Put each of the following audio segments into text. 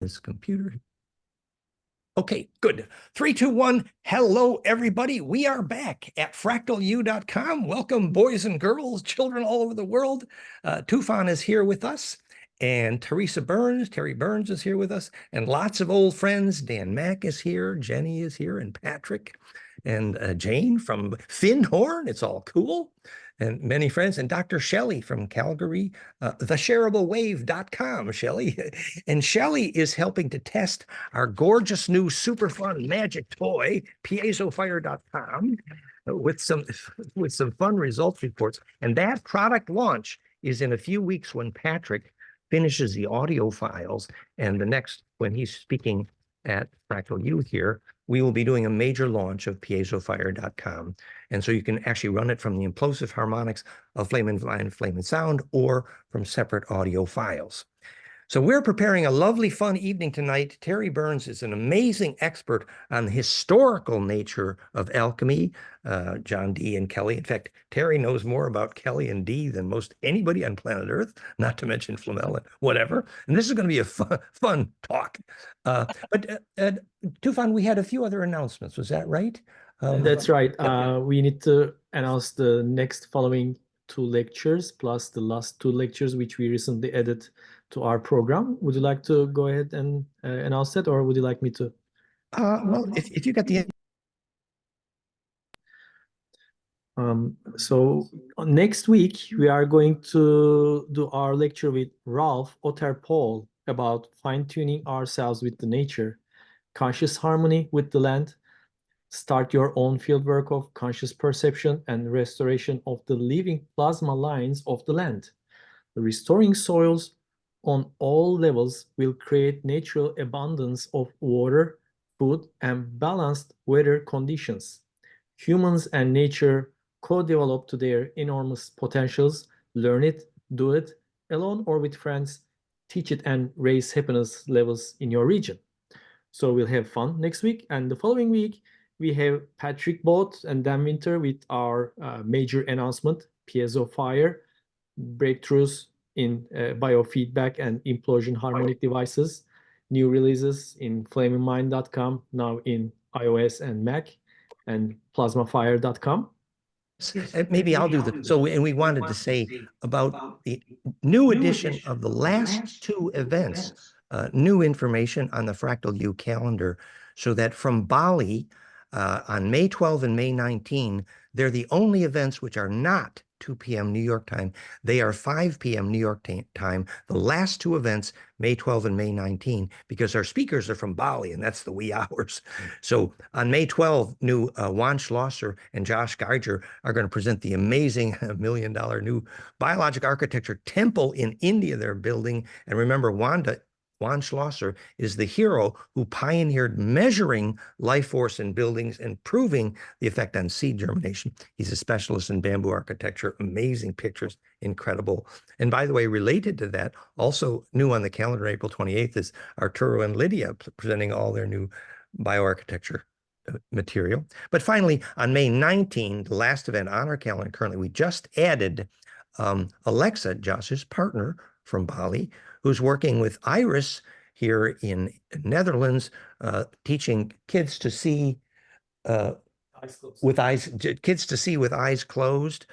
This computer. Okay, good. 3, 2, 1. Hello, everybody. We are back at FractalU.com. Welcome, boys and girls, children all over the world. Tufan is here with us, and Terry Burns is here with us, and lots of old friends. Dan Mack is here, Jenny is here, and Patrick, and Jane from Findhorn. It's all cool. And many friends, and Dr. Shelley from Calgary, theshareablewave.com, Shelley. And Shelley is helping to test our gorgeous new super fun magic toy, piezofire.com, with some fun results reports. And that product launch is in a few weeks when Patrick finishes the audio files. And the next, when he's speaking at Fractal U here, we will be doing a major launch of piezofire.com. And so you can actually run it from the implosive harmonics of Flame and Line, Flame and Sound, or from separate audio files. So we're preparing a lovely, fun evening tonight. Terry Burns is an amazing expert on the historical nature of alchemy, John D. and Kelly. In fact, Terry knows more about Kelly and D than most anybody on planet Earth, not to mention Flamel and whatever. And this is going to be a fun talk. But Tufan, we had a few other announcements. Was that right? That's right. We need to announce the next following 2 lectures, plus the last 2 lectures, which we recently added to our program. Would you like to go ahead and announce that, or would you like me to? Well, if you got the... So next week, we are going to do our lecture with Ralph Otterpol about fine-tuning ourselves with the nature, conscious harmony with the land, start your own fieldwork of conscious perception and restoration of the living plasma lines of the land. The restoring soils on all levels will create natural abundance of water, food, and balanced weather conditions. Humans and nature co-develop to their enormous potentials. Learn it, do it, alone or with friends, teach it, and raise happiness levels in your region. So we'll have fun next week. And the following week, we have Patrick Bott and Dan Winter with our major announcement, Piezo Fire, breakthroughs in biofeedback and implosion harmonic devices, new releases in flamingmind.com, now in iOS and Mac, and plasmafire.com. Maybe I'll do the... So, and we wanted to say about the new edition of the last 2 events, new information on the Fractal U calendar, so that from Bali on May 12 and May 19, they're the only events which are not 2 p.m. New York time. They are 5 p.m. New York time. The last 2 events, May 12 and May 19, because our speakers are from Bali, and that's the wee hours. So on May 12, new Juan Schlosser and Josh Geiger are going to present the amazing $1 million new biologic architecture temple in India they're building. And remember, Juan Schlosser is the hero who pioneered measuring life force in buildings and proving the effect on seed germination. He's a specialist in bamboo architecture, amazing pictures, incredible. And by the way, related to that, also new on the calendar, April 28th, is Arturo and Lydia presenting all their new bioarchitecture material. But finally, on May 19, the last event on our calendar currently, we just added Alexa, Josh's partner from Bali, who's working with Iris here in Netherlands, teaching kids to see with eyes closed,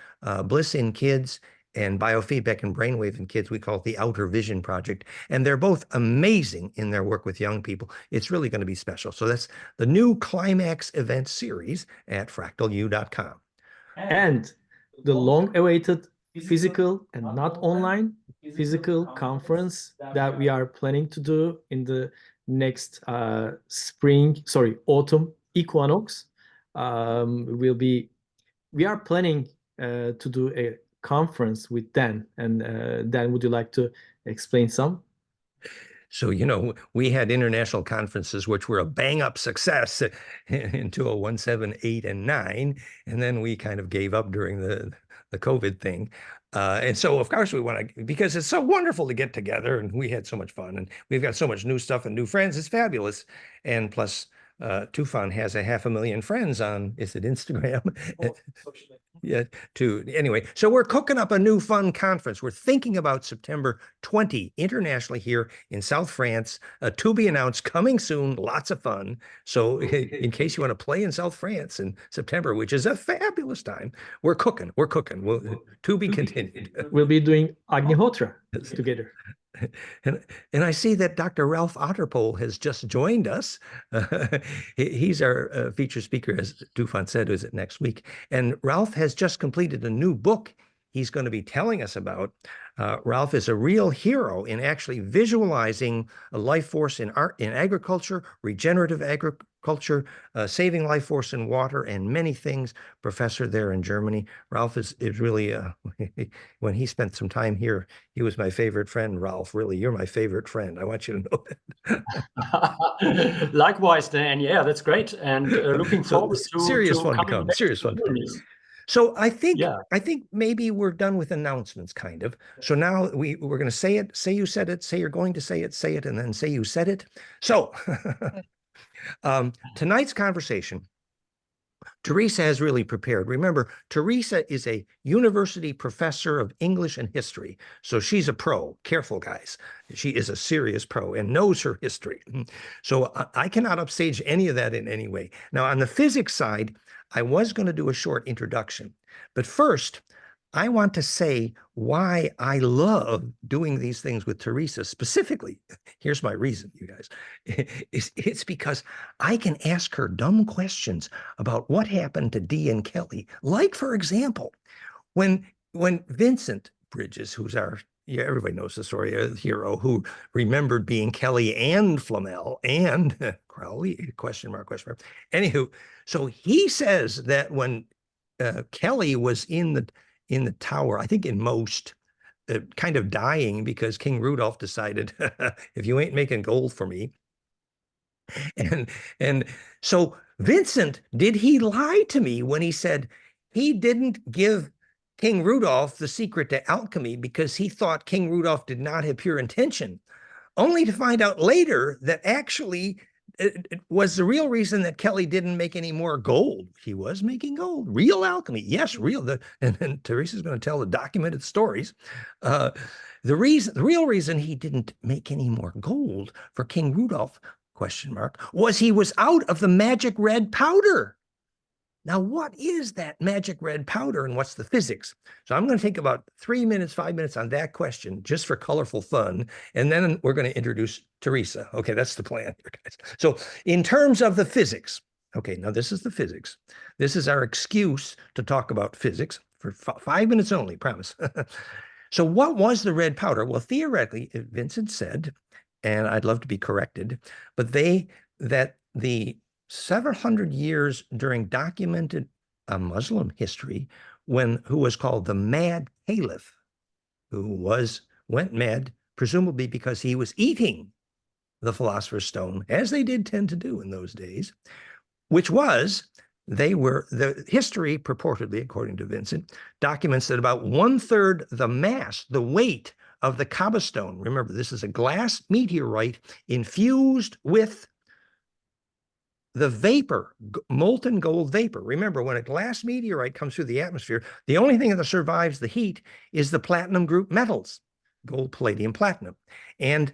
Bliss in kids, and biofeedback and brainwave in kids. We call it the Outer Vision Project. And they're both amazing in their work with young people. It's really going to be special. So that's the new Climax event series at FractalU.com. And the long-awaited physical and not online physical conference that we are planning to do in the next autumn equinox. We are planning to do a conference with Dan. And Dan, would you like to explain some? So, we had international conferences, which were a bang-up success in 2017, 8, and 9. And then we kind of gave up during the COVID thing. And so, of course, we want to, because it's so wonderful to get together, and we had so much fun, and we've got so much new stuff and new friends. It's fabulous. And plus, Tufan has 500,000 friends on, is it Instagram? Yeah, anyway, so we're cooking up a new fun conference. We're thinking about September 20 internationally here in South France, to be announced, coming soon, lots of fun. So in case you want to play in South France in September, which is a fabulous time, we're cooking. To be continued. We'll be doing Agnihotra together. And I see that Dr. Ralph Otterpole has just joined us. He's our featured speaker, as Tufan said, is it next week. And Ralph has just completed a new book he's going to be telling us about. Ralph is a real hero in actually visualizing a life force in agriculture, regenerative agriculture, saving life force in water, and many things. Professor there in Germany. Ralph is really, when he spent some time here, he was my favorite friend. Ralph, really, you're my favorite friend. I want you to know that. Likewise, Dan. Yeah, that's great. And looking forward to serious fun to come. Serious fun to come. So I think maybe we're done with announcements, kind of. So now we're going to say it. Say you said it. Say you're going to say it, and then say you said it. So tonight's conversation, Teresa has really prepared. Remember, Teresa is a university professor of English and history. So she's a pro. Careful, guys. She is a serious pro and knows her history. So I cannot upstage any of that in any way. Now, on the physics side, I was going to do a short introduction. But first, I want to say why I love doing these things with Teresa specifically. Here's my reason, you guys. It's because I can ask her dumb questions about what happened to Dee and Kelly. Like, for example, when Vincent Bridges, who's everybody knows the story, a hero who remembered being Kelly and Flamel and Crowley, question mark. Anywho, so he says that when Kelly was in the tower, I think in Most, kind of dying because King Rudolph decided, if you ain't making gold for me. And so Vincent, did he lie to me when he said he didn't give King Rudolph the secret to alchemy because he thought King Rudolph did not have pure intention, only to find out later that actually it was the real reason that Kelly didn't make any more gold. He was making gold, real alchemy. Yes, real. And then Teresa's going to tell the documented stories. The real reason he didn't make any more gold for King Rudolph, question mark, was he was out of the magic red powder. Now, what is that magic red powder and what's the physics? So I'm going to take about 3 minutes, 5 minutes on that question just for colorful fun. And then we're going to introduce Teresa. Okay, that's the plan here, guys. So in terms of the physics, okay, now this is the physics. This is our excuse to talk about physics for 5 minutes only, promise. So what was the red powder? Well, theoretically, Vincent said, and I'd love to be corrected, but that the several hundred years during documented Muslim history, who was called the Mad Caliph, who went mad, presumably because he was eating the Philosopher's Stone, as they did tend to do in those days, the history purportedly, according to Vincent, documents that about 1/3 the mass, the weight of the Kaaba stone, remember, this is a glass meteorite infused with the vapor, molten gold vapor. Remember, when a glass meteorite comes through the atmosphere, the only thing that survives the heat is the platinum group metals, gold, palladium, platinum. And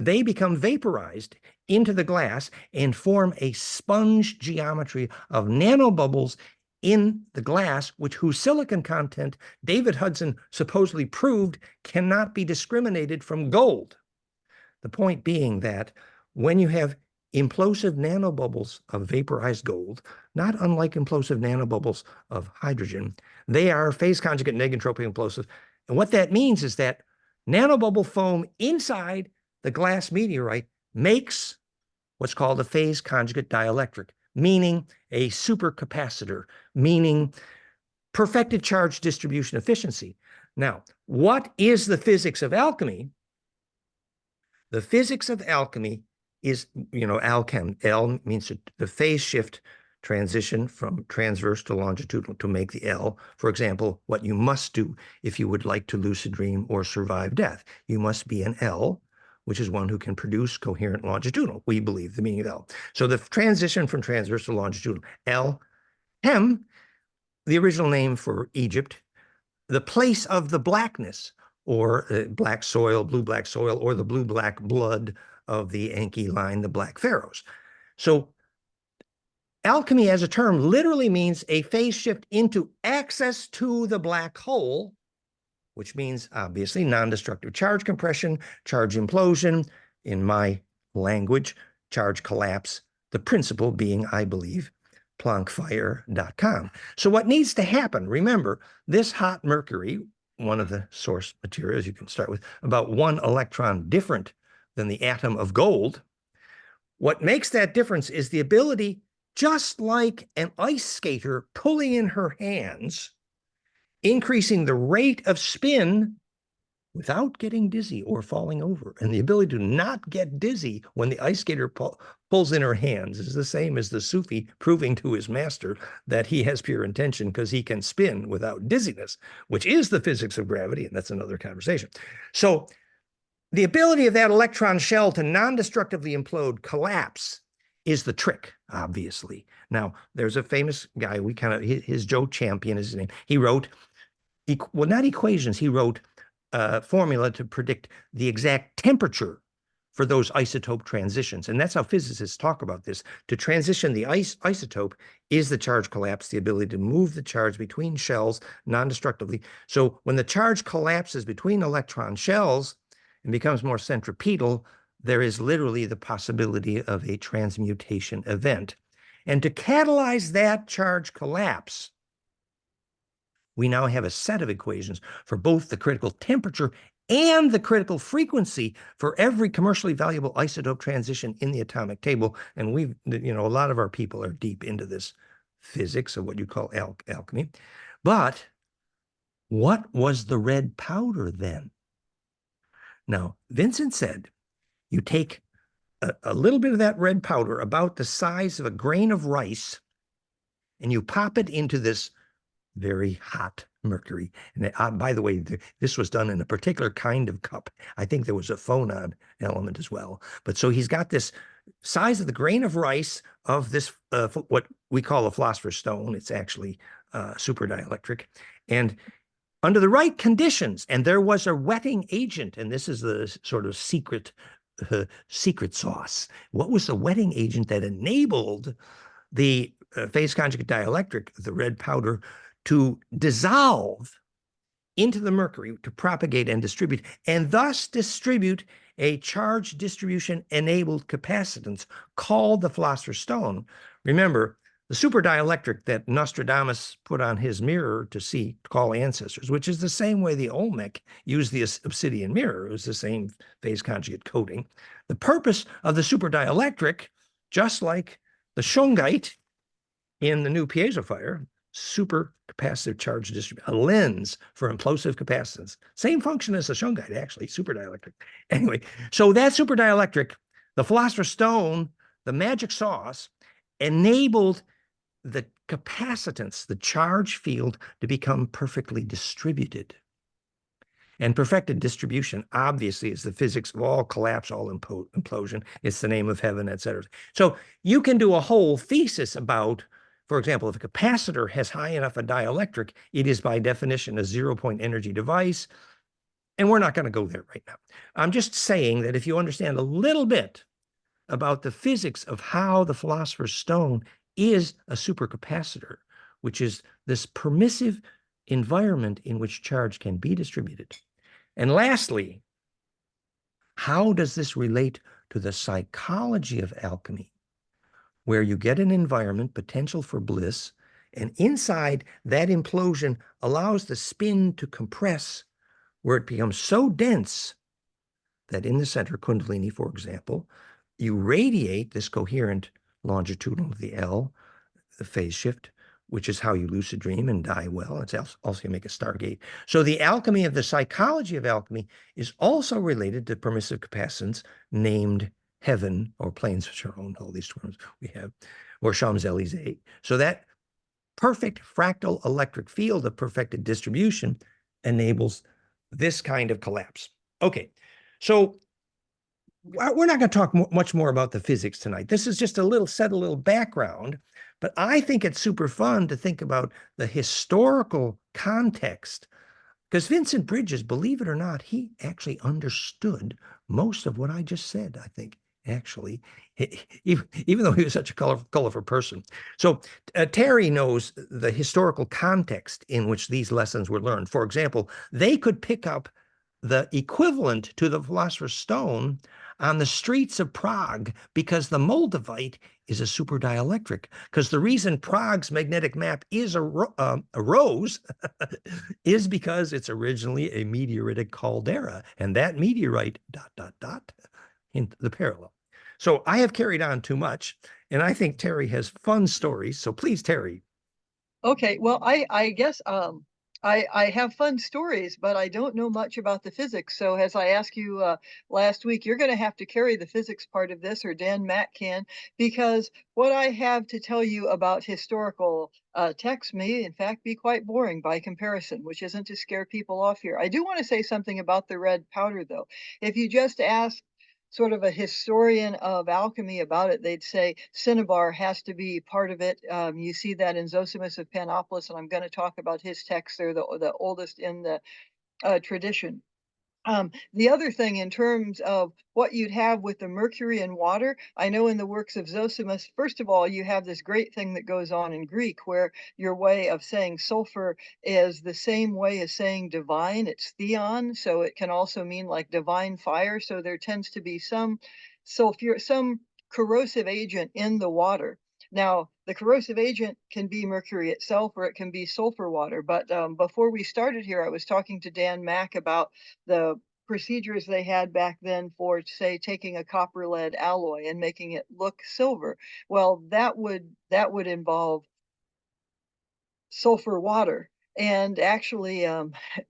they become vaporized into the glass and form a sponge geometry of nanobubbles in the glass, whose silicon content, David Hudson supposedly proved, cannot be discriminated from gold. The point being that when you have implosive nanobubbles of vaporized gold, not unlike implosive nanobubbles of hydrogen, they are phase conjugate negentropy implosive. And what that means is that nanobubble foam inside the glass meteorite makes what's called a phase conjugate dielectric, meaning a supercapacitor, meaning perfected charge distribution efficiency. Now, what is the physics of alchemy? The physics of alchemy is, alchem. L means the phase shift transition from transverse to longitudinal to make the L. For example, what you must do if you would like to lucid dream or survive death. You must be an L, which is one who can produce coherent longitudinal, we believe, the meaning of L. So the transition from transverse to longitudinal. Hem, the original name for Egypt, the place of the blackness, or black soil, blue-black soil, or the blue-black blood of the Enki line, the Black Pharaohs. So alchemy as a term literally means a phase shift into access to the black hole, which means obviously non-destructive charge compression, charge implosion, in my language, charge collapse, the principle being, I believe, PlanckFire.com. So what needs to happen, remember, this hot mercury, one of the source materials you can start with, about 1 electron different than the atom of gold. What makes that difference is the ability, just like an ice skater pulling in her hands, increasing the rate of spin without getting dizzy or falling over. And the ability to not get dizzy when the ice skater pulls in her hands is the same as the Sufi proving to his master that he has pure intention because he can spin without dizziness, which is the physics of gravity, and that's another conversation. So the ability of that electron shell to non-destructively implode, collapse, is the trick, obviously. Now, there's a famous guy, his Joe Champion is his name. He wrote, well, not equations, he wrote a formula to predict the exact temperature for those isotope transitions. And that's how physicists talk about this. To transition the isotope is the charge collapse, the ability to move the charge between shells non-destructively. So when the charge collapses between electron shells and becomes more centripetal, there is literally the possibility of a transmutation event. And to catalyze that charge collapse, we now have a set of equations for both the critical temperature and the critical frequency for every commercially valuable isotope transition in the atomic table. And we've, a lot of our people are deep into this physics of what you call alchemy. But what was the red powder then? Now, Vincent said, you take a little bit of that red powder, about the size of a grain of rice, and you pop it into this very hot mercury. And by the way, this was done in a particular kind of cup. I think there was a phonon element as well. But so he's got this size of the grain of rice of this, what we call a philosopher's stone. It's actually super dielectric. And under the right conditions, and there was a wetting agent, and this is the sort of secret sauce. What was the wetting agent that enabled the phase conjugate dielectric, the red powder, to dissolve into the mercury, to propagate and distribute, and thus distribute a charge distribution enabled capacitance called the philosopher's stone? Remember, the super dielectric that Nostradamus put on his mirror to call ancestors, which is the same way the Olmec used the obsidian mirror. It was the same phase conjugate coating. The purpose of the super dielectric, just like the shungite in the new piezo fire, super capacitive charge distribution, a lens for implosive capacitance. Same function as the shungite, actually, super dielectric. Anyway, so that super dielectric, the philosopher's stone, the magic sauce, enabled the capacitance, the charge field, to become perfectly distributed. And perfected distribution, obviously, is the physics of all collapse, all implosion. It's the name of heaven, et cetera. So you can do a whole thesis about, for example, if a capacitor has high enough a dielectric, it is by definition a zero-point energy device. And we're not going to go there right now. I'm just saying that if you understand a little bit about the physics of how the philosopher's stone is a supercapacitor, which is this permissive environment in which charge can be distributed. And lastly, how does this relate to the psychology of alchemy, where you get an environment, potential for bliss, and inside that implosion allows the spin to compress, where it becomes so dense that in the center, Kundalini, for example, you radiate this coherent longitudinal of the L, the phase shift, which is how you lucid dream and die well. It's also you make a stargate. So the alchemy of the psychology of alchemy is also related to permissive capacitance named heaven, or planes which are owned, all these terms we have, or Champs-Élysées. So that perfect fractal electric field of perfected distribution enables this kind of collapse. Okay, so we're not going to talk much more about the physics tonight. This is just a little background, but I think it's super fun to think about the historical context. Because Vincent Bridges, believe it or not, he actually understood most of what I just said, I think, actually, even though he was such a colorful person. So Terry knows the historical context in which these lessons were learned. For example, they could pick up the equivalent to the Philosopher's Stone on the streets of Prague because the Moldavite is a super dielectric. Because the reason Prague's magnetic map is a rose is because it's originally a meteoritic caldera, and that meteorite ... in the parallel. So I have carried on too much, and I think Terry has fun stories. So please, Terry. Okay, well, I guess I have fun stories, but I don't know much about the physics. So as I asked you last week, you're going to have to carry the physics part of this, or Dan Mack can, because what I have to tell you about historical texts may, in fact, be quite boring by comparison, which isn't to scare people off here. I do want to say something about the red powder, though. If you just ask sort of a historian of alchemy about it, they'd say cinnabar has to be part of it. You see that in Zosimos of Panopolis, and I'm going to talk about his texts. They're the oldest in the tradition. The other thing in terms of what you'd have with the mercury and water, I know in the works of Zosimos, first of all, you have this great thing that goes on in Greek where your way of saying sulfur is the same way as saying divine. It's theon, so it can also mean like divine fire. So there tends to be some sulfur, some corrosive agent in the water. Now, the corrosive agent can be mercury itself, or it can be sulfur water. But before we started here, I was talking to Dan Mack about the procedures they had back then for, say, taking a copper lead alloy and making it look silver. Well, that would involve sulfur water. And actually,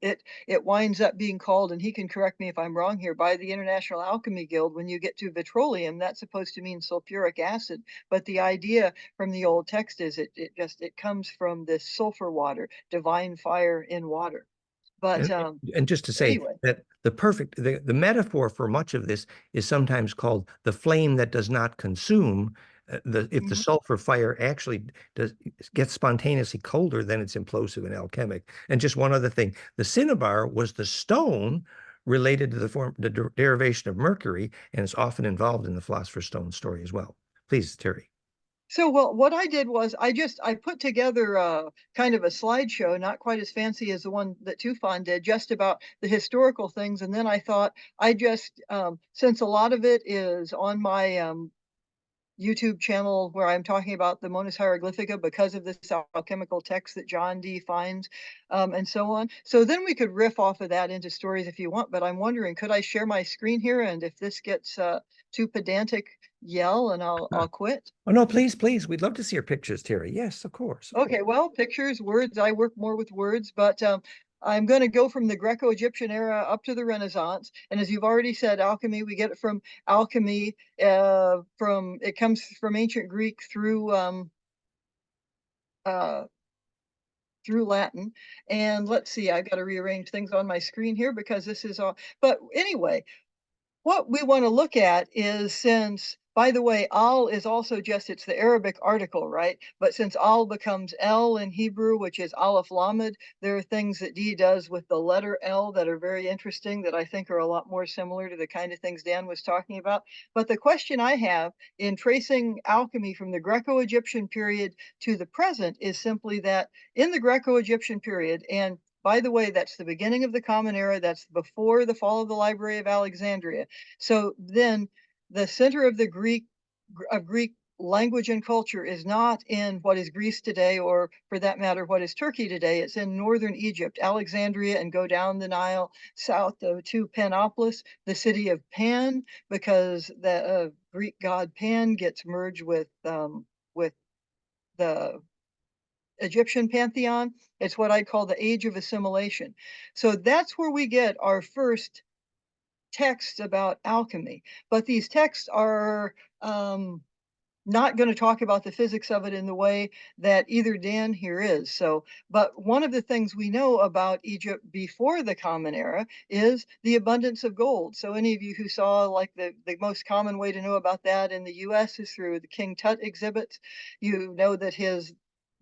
it winds up being called, and he can correct me if I'm wrong here, by the International Alchemy Guild. When you get to petroleum, that's supposed to mean sulfuric acid. But the idea from the old text is it comes from this sulfur water, divine fire in water. But and just to say anyway. that the metaphor for much of this is sometimes called the flame that does not consume. If the sulfur fire actually gets spontaneously colder, then it's implosive and alchemic. And just one other thing, the cinnabar was the stone related to the derivation of mercury, and it's often involved in the Philosopher's Stone story as well. Please, Terry. So, well, what I did was I put together kind of a slideshow, not quite as fancy as the one that Tufan did, just about the historical things. And then I thought I just, since a lot of it is on my YouTube channel where I'm talking about the Monas Hieroglyphica because of this alchemical text that John D finds, and so on. So then we could riff off of that into stories if you want, but I'm wondering, could I share my screen here? And if this gets too pedantic, yell and I'll quit. Oh, no, please, please. We'd love to see your pictures, Terry. Yes, of course. Okay, well, pictures, words, I work more with words, but I'm going to go from the Greco-Egyptian era up to the Renaissance. And as you've already said, alchemy, we get it from alchemy, it comes from ancient Greek through Latin. And let's see, I've got to rearrange things on my screen here because this is all, but anyway, what we want to look at is, since, by the way, al is also just, it's the Arabic article, right? But since al becomes el in Hebrew, which is aleph lamed, there are things that D does with the letter L that are very interesting that I think are a lot more similar to the kind of things Dan was talking about. But the question I have in tracing alchemy from the Greco-Egyptian period to the present is simply that in the Greco-Egyptian period, and by the way, that's the beginning of the Common Era. That's before the fall of the Library of Alexandria. So then the center of the Greek language and culture is not in what is Greece today, or for that matter, what is Turkey today. It's in northern Egypt, Alexandria, and go down the Nile south to Panopolis, the city of Pan, because the Greek god Pan gets merged with the Egyptian pantheon. It's what I call the age of assimilation. So that's where we get our first texts about alchemy. But these texts are not going to talk about the physics of it in the way that either Dan here is. So, but one of the things we know about Egypt before the Common Era is the abundance of gold. So any of you who saw like the most common way to know about that in the US is through the King Tut exhibits. You know that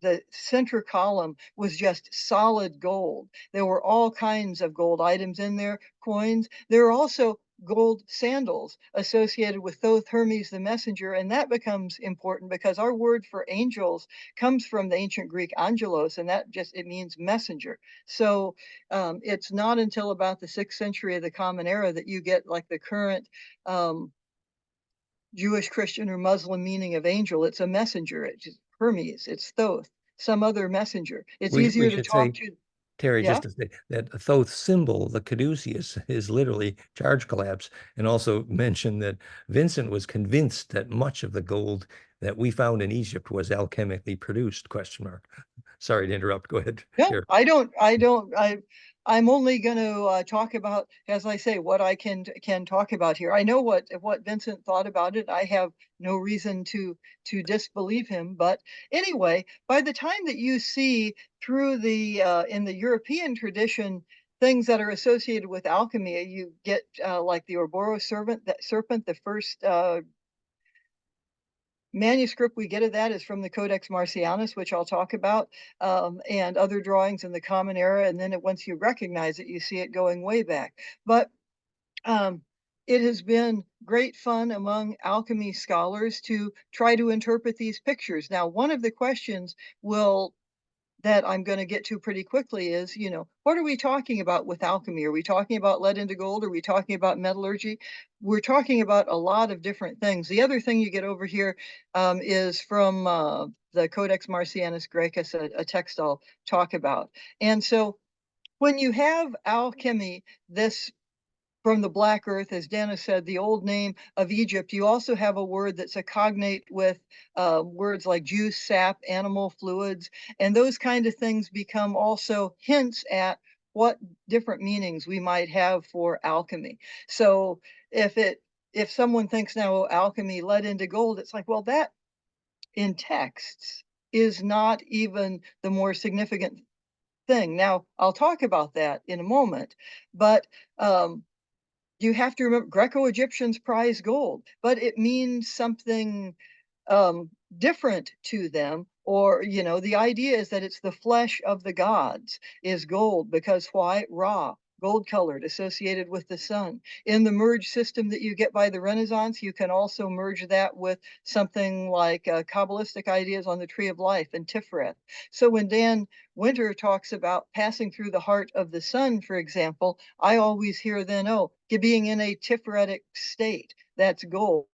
the center column was just solid gold. There were all kinds of gold items in there, coins. There were also gold sandals associated with Thoth, Hermes, the messenger, and that becomes important because our word for angels comes from the ancient Greek angelos, and that just, it means messenger. So it's not until about the 6th century of the Common Era that you get like the current Jewish, Christian, or Muslim meaning of angel. It's a messenger. It's Hermes, it's Thoth, some other messenger. It's easier to should talk say, to. Terry, Yeah. just to say that Thoth symbol, the caduceus, is literally charge collapse, and also mention that Vincent was convinced that much of the gold that we found in Egypt was alchemically produced, question mark. Sorry to interrupt. Go ahead, No, Terry. I'm only going to talk about, as I say, what I can talk about here. I know what Vincent thought about it. I have no reason to disbelieve him. But anyway, by the time that you see through the in the European tradition things that are associated with alchemy, you get like the Ouroboros serpent, the first manuscript we get of that is from the Codex Marcianus, which I'll talk about, and other drawings in the Common Era. And then once you recognize it, you see it going way back. But it has been great fun among alchemy scholars to try to interpret these pictures. Now, one of the questions that I'm going to get to pretty quickly is, what are we talking about with alchemy? Are we talking about lead into gold? Are we talking about metallurgy? We're talking about a lot of different things. The other thing you get over here is from the Codex Marcianus Graecus, a text I'll talk about. And so when you have alchemy, this from the Black Earth, as Dana said, the old name of Egypt, you also have a word that's a cognate with words like juice, sap, animal fluids, and those kind of things become also hints at what different meanings we might have for alchemy. So if someone thinks now alchemy led into gold, it's like, well, that in texts is not even the more significant thing. Now, I'll talk about that in a moment, but you have to remember Greco-Egyptians prize gold, but it means something different to them. Or, the idea is that it's the flesh of the gods is gold because why? Ra, gold colored, associated with the sun. In the merge system that you get by the Renaissance, you can also merge that with something like Kabbalistic ideas on the tree of life and Tiferet. So when Dan Winter talks about passing through the heart of the sun, for example, I always hear then, oh, being in a Tiferetic state, that's gold.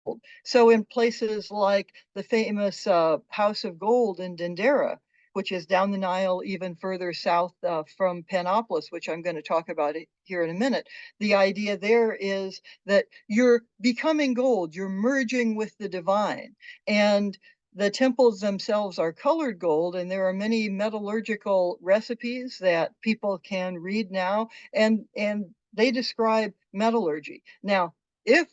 So in places like the famous House of Gold in Dendera, which is down the Nile even further south from Panopolis, which I'm going to talk about here in a minute. The idea there is that you're becoming gold, you're merging with the divine. And the temples themselves are colored gold, and there are many metallurgical recipes that people can read now, and they describe metallurgy. Now, if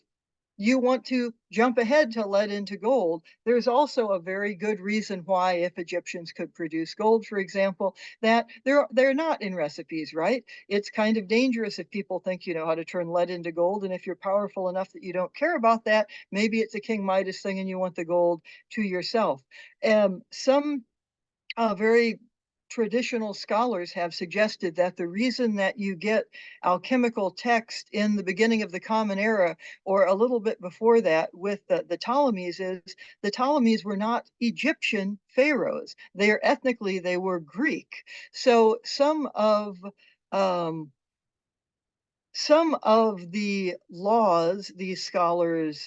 you want to jump ahead to lead into gold, there's also a very good reason why, if Egyptians could produce gold, for example, that they're not in recipes, right? It's kind of dangerous if people think you know how to turn lead into gold, and if you're powerful enough that you don't care about that, maybe it's a King Midas thing and you want the gold to yourself. Some very traditional scholars have suggested that the reason that you get alchemical text in the beginning of the Common Era, or a little bit before that with the Ptolemies, is the Ptolemies were not Egyptian pharaohs. Ethnically, they were Greek. So some of the laws these scholars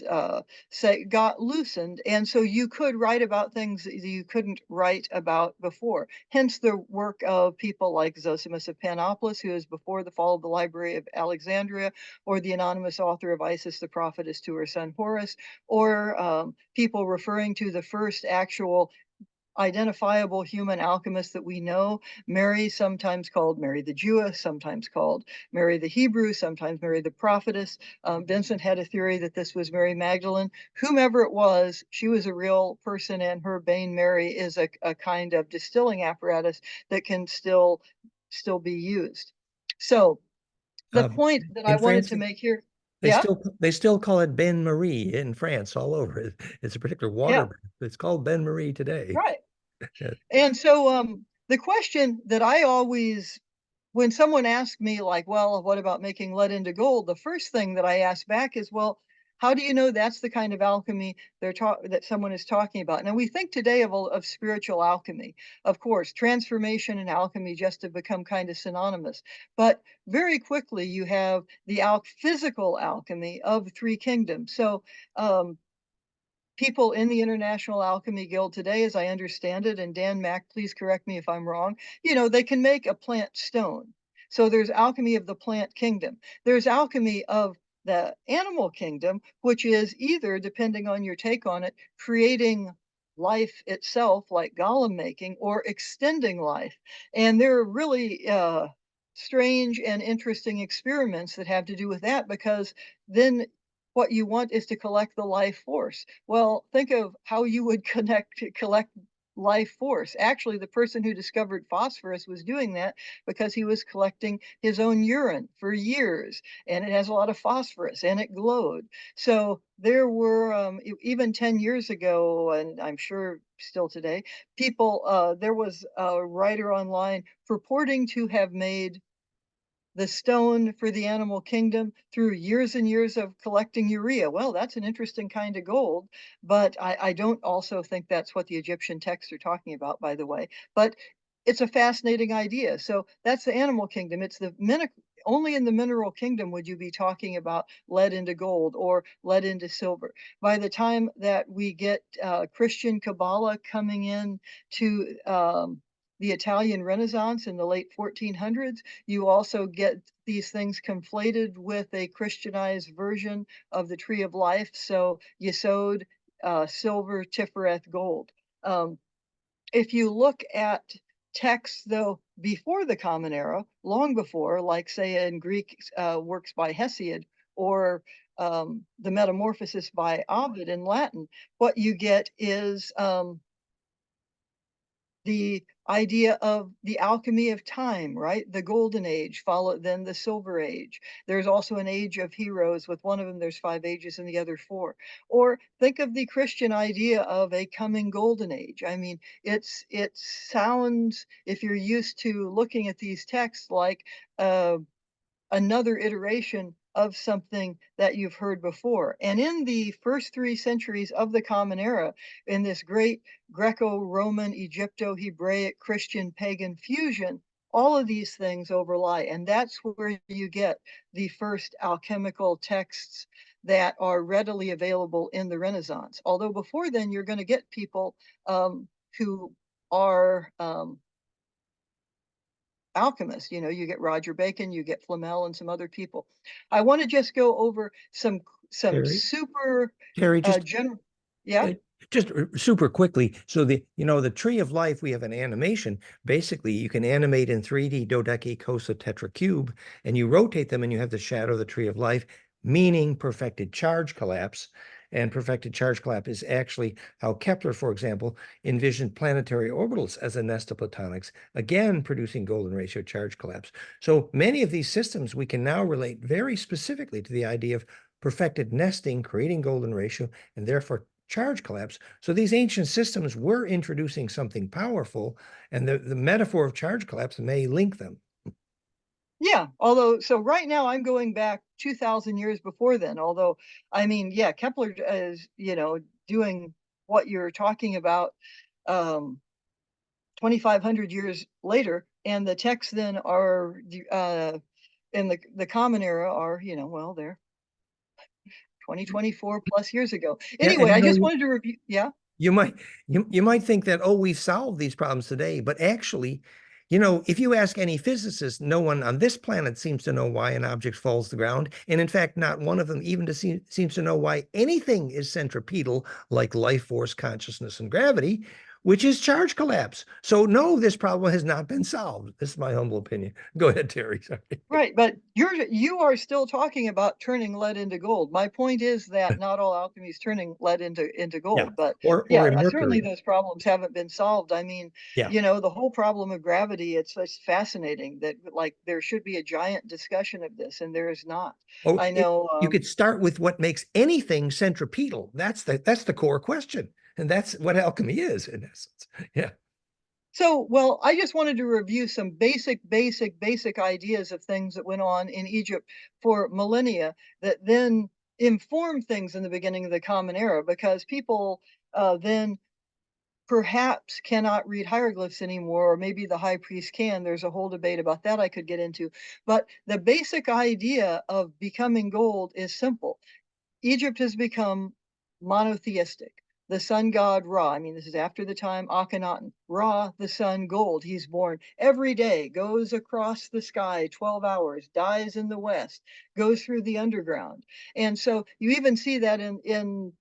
say got loosened, and so you could write about things that you couldn't write about before. Hence the work of people like Zosimos of Panopolis, who is before the fall of the Library of Alexandria, or the anonymous author of Isis the Prophetess to her son Horus, or people referring to the first actual identifiable human alchemists that we know. Mary, sometimes called Mary the Jewess, sometimes called Mary the Hebrew, sometimes Mary the Prophetess. Vincent had a theory that this was Mary Magdalene. Whomever it was, she was a real person, and her Bain Mary is a kind of distilling apparatus that can still be used. So the point that I wanted to make here, they still call it Bain Marie in France all over. It's a particular water bath. It's called Bain Marie today. Right. And so the question that I always, when someone asks me like, well, what about making lead into gold? The first thing that I ask back is, well, how do you know that's the kind of alchemy that someone is talking about? Now, we think today of spiritual alchemy. Of course, transformation and alchemy just have become kind of synonymous. But very quickly, you have the physical alchemy of three kingdoms. So people in the International Alchemy Guild today, as I understand it, and Dan Mack, please correct me if I'm wrong, they can make a plant stone. So there's alchemy of the plant kingdom. There's alchemy of the animal kingdom, which is either, depending on your take on it, creating life itself, like golem making, or extending life. And there are really strange and interesting experiments that have to do with that, because then what you want is to collect the life force. Well, think of how you would collect life force. Actually, the person who discovered phosphorus was doing that because he was collecting his own urine for years, and it has a lot of phosphorus and it glowed. So there were, even 10 years ago, and I'm sure still today, people, there was a writer online purporting to have made the stone for the animal kingdom through years and years of collecting urea. Well, that's an interesting kind of gold, but I don't also think that's what the Egyptian texts are talking about, by the way. But it's a fascinating idea. So that's the animal kingdom. It's only in the mineral kingdom would you be talking about lead into gold or lead into silver. By the time that we get Christian Kabbalah coming in to the Italian Renaissance in the late 1400s, you also get these things conflated with a Christianized version of the Tree of Life. So Yesod, silver, Tifereth, gold. If you look at texts, though, before the Common Era, long before, like say in Greek works by Hesiod, or the Metamorphosis by Ovid in Latin, what you get is the idea of the alchemy of time, right? The golden age, followed then the silver age. There's also an age of heroes. With one of them, there's 5 ages and the other 4. Or think of the Christian idea of a coming golden age. I mean, it sounds, if you're used to looking at these texts, like another iteration of something that you've heard before. And in the first 3 centuries of the Common Era, in this great Greco-Roman, Egypto-Hebraic, Christian, pagan fusion, all of these things overlie. And that's where you get the first alchemical texts that are readily available in the Renaissance. Although before then, you're going to get people who are alchemists. You get Roger Bacon, you get Flamel, and some other people. I want to just go over some Terry? super Terry, general. Yeah. Just super quickly. So the Tree of Life, we have an animation. Basically, you can animate in 3D dodecacosatetra cube, and you rotate them, and you have the shadow of the Tree of Life, meaning perfected charge collapse. And perfected charge collapse is actually how Kepler, for example, envisioned planetary orbitals as a nest of platonics, again producing golden ratio charge collapse. So many of these systems we can now relate very specifically to the idea of perfected nesting, creating golden ratio, and therefore charge collapse. So these ancient systems were introducing something powerful, and the metaphor of charge collapse may link them. Yeah, although, so right now I'm going back 2,000 years before then, although, I mean, yeah, Kepler is, doing what you're talking about 2,500 years later, and the texts then are, in the Common Era are, well, they're 24 plus years ago. Anyway, I just wanted to review, yeah? You might think that, oh, we've solved these problems today, but actually, if you ask any physicist, no one on this planet seems to know why an object falls to the ground. And in fact, not one of them even seems to know why anything is centripetal, like life force, consciousness, and gravity. which is charge collapse. So no, this problem has not been solved. This is my humble opinion. Go ahead, Terry. Sorry. Right, but you are still talking about turning lead into gold. My point is that not all alchemy is turning lead into gold, but Or yeah, in certainly mercury. those problems haven't been solved. I mean, Yeah. the whole problem of gravity, it's fascinating that like there should be a giant discussion of this, and there is not. Oh, I know you could start with what makes anything centripetal. That's the core question. And that's what alchemy is, in essence. Yeah. So, well, I just wanted to review some basic ideas of things that went on in Egypt for millennia that then informed things in the beginning of the Common Era, because people then perhaps cannot read hieroglyphs anymore, or maybe the high priest can. There's a whole debate about that I could get into. But the basic idea of becoming gold is simple. Egypt has become monotheistic. The sun god Ra, I mean, this is after the time Akhenaten. Ra, the sun, gold. He's born every day, goes across the sky 12 hours, dies in the west, goes through the underground. And so you even see that in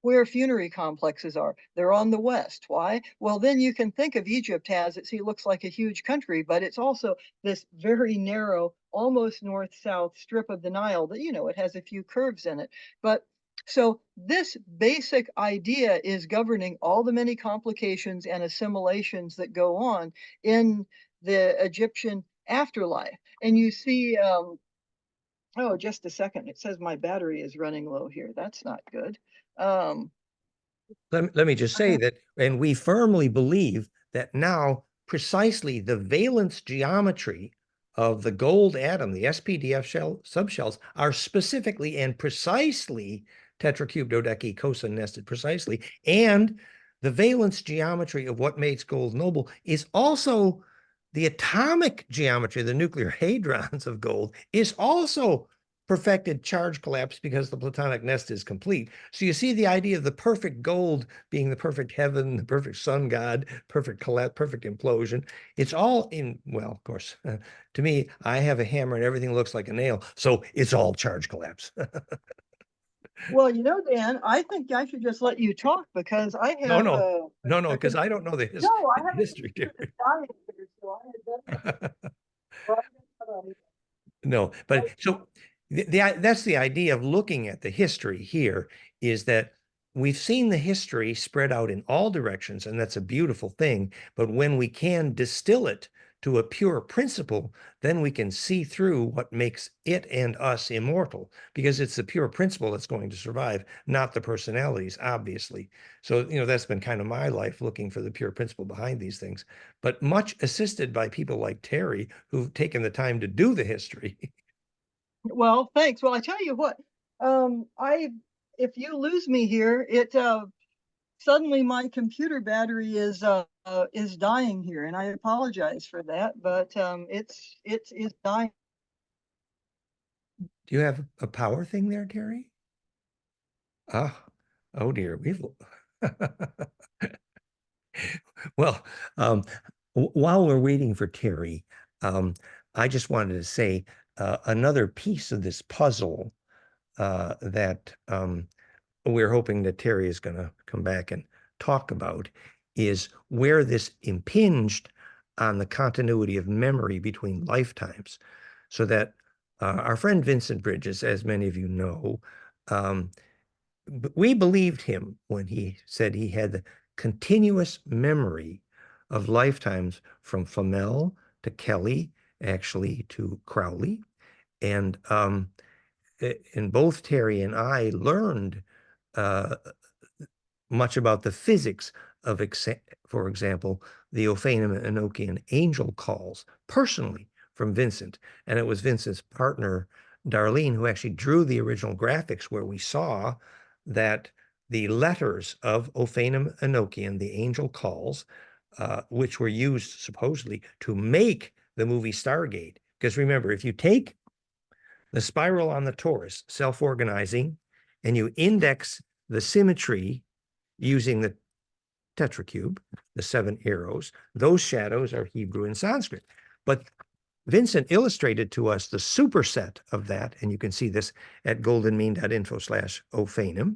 where funerary complexes are. They're on the west. Why? Well, then you can think of Egypt as it looks like a huge country, but it's also this very narrow, almost north-south strip of the Nile that, it has a few curves in it. But so this basic idea is governing all the many complications and assimilations that go on in the Egyptian afterlife. And you see, oh, just a second. It says my battery is running low here. That's not good. Let me just say that, and we firmly believe that now precisely the valence geometry of the gold atom, the SPDF subshells, are specifically and precisely tetracube, dodecacosa nested precisely. And the valence geometry of what makes gold noble is also the atomic geometry, the nuclear hadrons of gold, is also perfected charge collapse because the platonic nest is complete. So you see the idea of the perfect gold being the perfect heaven, the perfect sun god, perfect collapse, perfect implosion. It's all in, well, of course, to me, I have a hammer and everything looks like a nail. So it's all charge collapse. Well, Dan, I think I should just let you talk because I have No, because I don't know the I have history. a dying here, so I had done No, but so that's the idea of looking at the history here, is that we've seen the history spread out in all directions, and that's a beautiful thing. But when we can distill it to a pure principle, then we can see through what makes it and us immortal, because it's the pure principle that's going to survive, not the personalities, obviously. So, that's been kind of my life, looking for the pure principle behind these things, but much assisted by people like Terry, who've taken the time to do the history. Well, thanks. Well, I tell you what, if you lose me here, suddenly my computer battery is dying here, and I apologize for that, but it's dying. Do you have a power thing there, Terry? Oh dear, we've well, while we're waiting for Terry, I just wanted to say another piece of this puzzle that we're hoping that Terry is going to come back and talk about is where this impinged on the continuity of memory between lifetimes. So that our friend Vincent Bridges, as many of you know, we believed him when he said he had the continuous memory of lifetimes from Flamel to Kelly, actually to Crowley. And both Terry and I learned much about the physics of, for example, the Ophanim Enochian angel calls personally from Vincent. And it was Vincent's partner, Darlene, who actually drew the original graphics where we saw that the letters of Ophanim Enochian, the angel calls, which were used supposedly to make the movie Stargate. Because remember, if you take the spiral on the torus, self-organizing, and you index the symmetry using the tetracube, the 7 arrows, those shadows are Hebrew and Sanskrit. But Vincent illustrated to us the superset of that, and you can see this at goldenmean.info/Ophanim.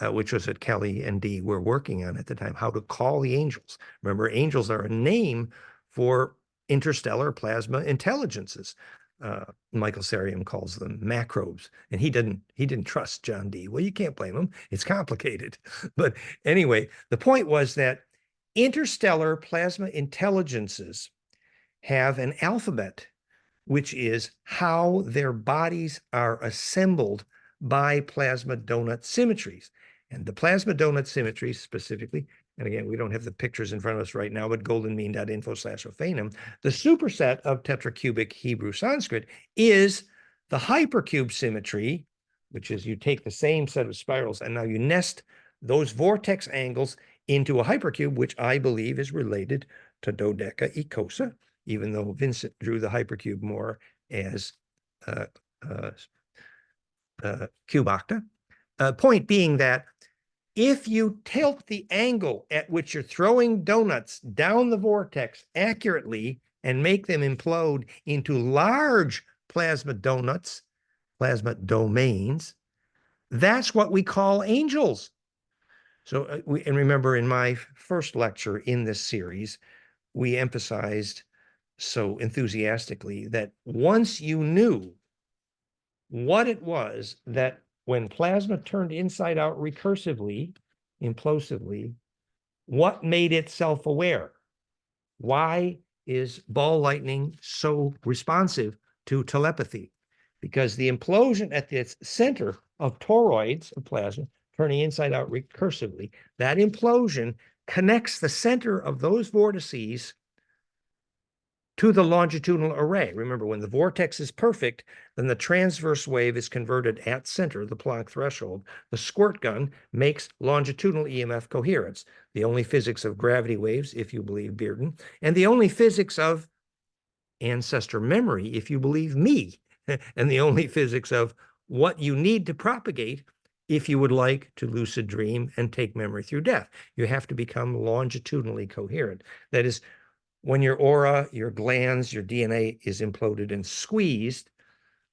which was what Kelly and Dee were working on at the time, how to call the angels. Remember, angels are a name for interstellar plasma intelligences. Michael Sarium calls them macrobes, and he didn't trust John Dee. Well, you can't blame him. It's complicated. But anyway, the point was that interstellar plasma intelligences have an alphabet, which is how their bodies are assembled by plasma donut symmetries. And the plasma donut symmetries specifically, and again, we don't have the pictures in front of us right now, but goldenmean.info/ophanum, the superset of tetracubic Hebrew Sanskrit is the hypercube symmetry, which is you take the same set of spirals and now you nest those vortex angles into a hypercube, which I believe is related to dodecaecosa, even though Vincent drew the hypercube more as cube octa. Point being that if you tilt the angle at which you're throwing donuts down the vortex accurately and make them implode into large plasma donuts, plasma domains, that's what we call angels. So, and remember in my first lecture in this series, we emphasized so enthusiastically that once you knew what it was that when plasma turned inside out recursively, implosively, what made it self-aware? Why is ball lightning so responsive to telepathy? Because the implosion at the center of toroids of plasma turning inside out recursively, that implosion connects the center of those vortices to the longitudinal array. Remember, when the vortex is perfect, then the transverse wave is converted at center, the Planck threshold. The squirt gun makes longitudinal EMF coherence, the only physics of gravity waves, if you believe Bearden, and the only physics of ancestor memory, if you believe me, and the only physics of what you need to propagate if you would like to lucid dream and take memory through death. You have to become longitudinally coherent. That is, when your aura, your glands, your DNA is imploded and squeezed,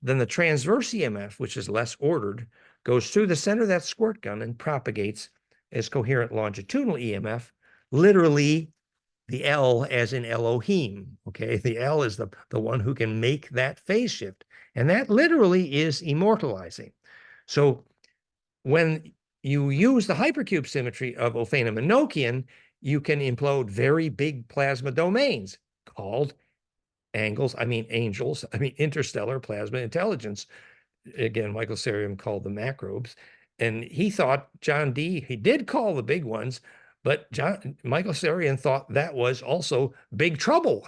then the transverse EMF, which is less ordered, goes through the center of that squirt gun and propagates as coherent longitudinal EMF, literally the L as in Elohim, okay? The L is the one who can make that phase shift, and that literally is immortalizing. So when you use the hypercube symmetry of Ophanum and Nokian, you can implode very big plasma domains called angles, angels, interstellar plasma intelligence. Again, Michael Sarium called them macrobes. And he thought John Dee, he did call the big ones, but Michael Sarium thought that was also big trouble.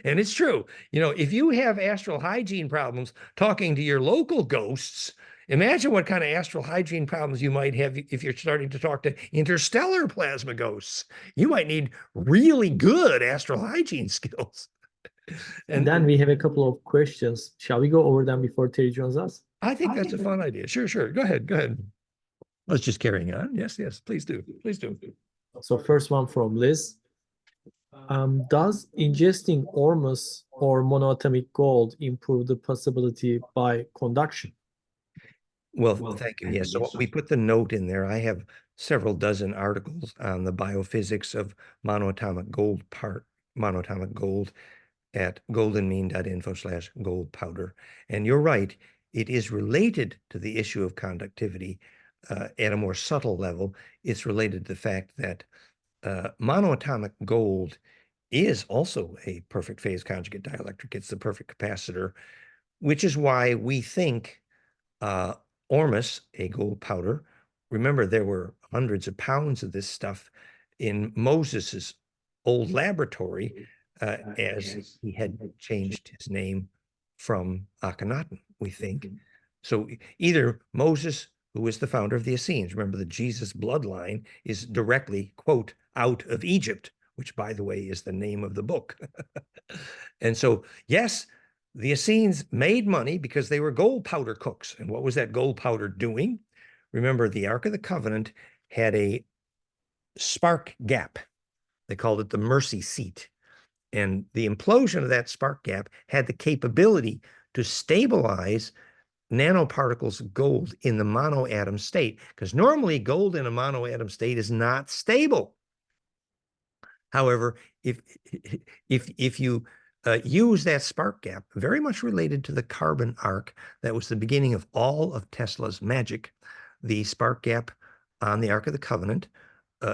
And it's true. You know, if you have astral hygiene problems talking to your local ghosts, imagine what kind of astral hygiene problems you might have if you're starting to talk to interstellar plasma ghosts. You might need really good astral hygiene skills. And then we have a couple of questions. Shall we go over them before Terry joins us? I think that's a fun idea. Sure. Go ahead. Let's just carrying on. Yes, please do. So first one from Liz. Does ingesting ormus or monoatomic gold improve the possibility by conduction? Well, thank you. Yes, so we put the note in there. I have several dozen articles on the biophysics of monoatomic gold at goldenmean.info/gold powder. And you're right, it is related to the issue of conductivity at a more subtle level. It's related to the fact that monoatomic gold is also a perfect phase conjugate dielectric. It's the perfect capacitor, which is why we think ormus, a gold powder, remember there were hundreds of pounds of this stuff in Moses's old laboratory as he had changed his name from Akhenaten, we think. So either Moses, who was the founder of the Essenes, remember the Jesus bloodline is directly, quote, out of Egypt, which by the way is the name of the book. And so, yes, the Essenes made money because they were gold powder cooks. And what was that gold powder doing? Remember, the Ark of the Covenant had a spark gap. They called it the mercy seat. And the implosion of that spark gap had the capability to stabilize nanoparticles of gold in the monoatom state, because normally gold in a monoatom state is not stable. However, if you use that spark gap, very much related to the carbon arc, that was the beginning of all of Tesla's magic, the spark gap on the Ark of the Covenant.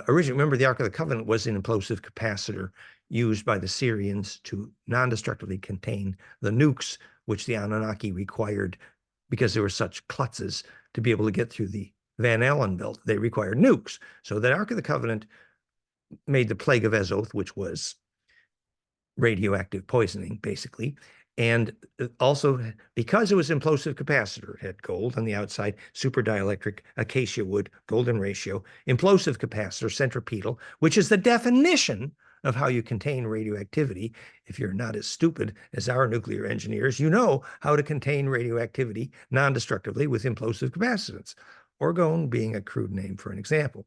Originally, remember, the Ark of the Covenant was an implosive capacitor used by the Syrians to non-destructively contain the nukes, which the Anunnaki required because there were such klutzes to be able to get through the Van Allen belt. They required nukes. So the Ark of the Covenant made the plague of Azoth, which was radioactive poisoning, basically. And also, because it was implosive capacitor, it had gold on the outside, super dielectric acacia wood, golden ratio, implosive capacitor, centripetal, which is the definition of how you contain radioactivity. If you're not as stupid as our nuclear engineers, you know how to contain radioactivity non-destructively with implosive capacitance. Orgone being a crude name for an example.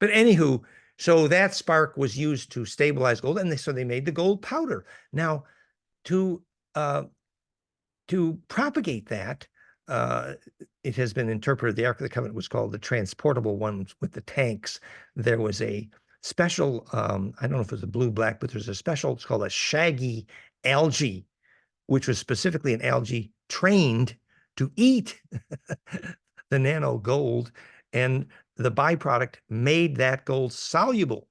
But anywho, so that spark was used to stabilize gold, and so they made the gold powder. Now, to propagate that, it has been interpreted, the Ark of the Covenant was called the transportable one with the tanks. There was a special, I don't know if it was a blue-black, but there's a special, it's called a shaggy algae, which was specifically an algae trained to eat the nano gold, and the byproduct made that gold soluble,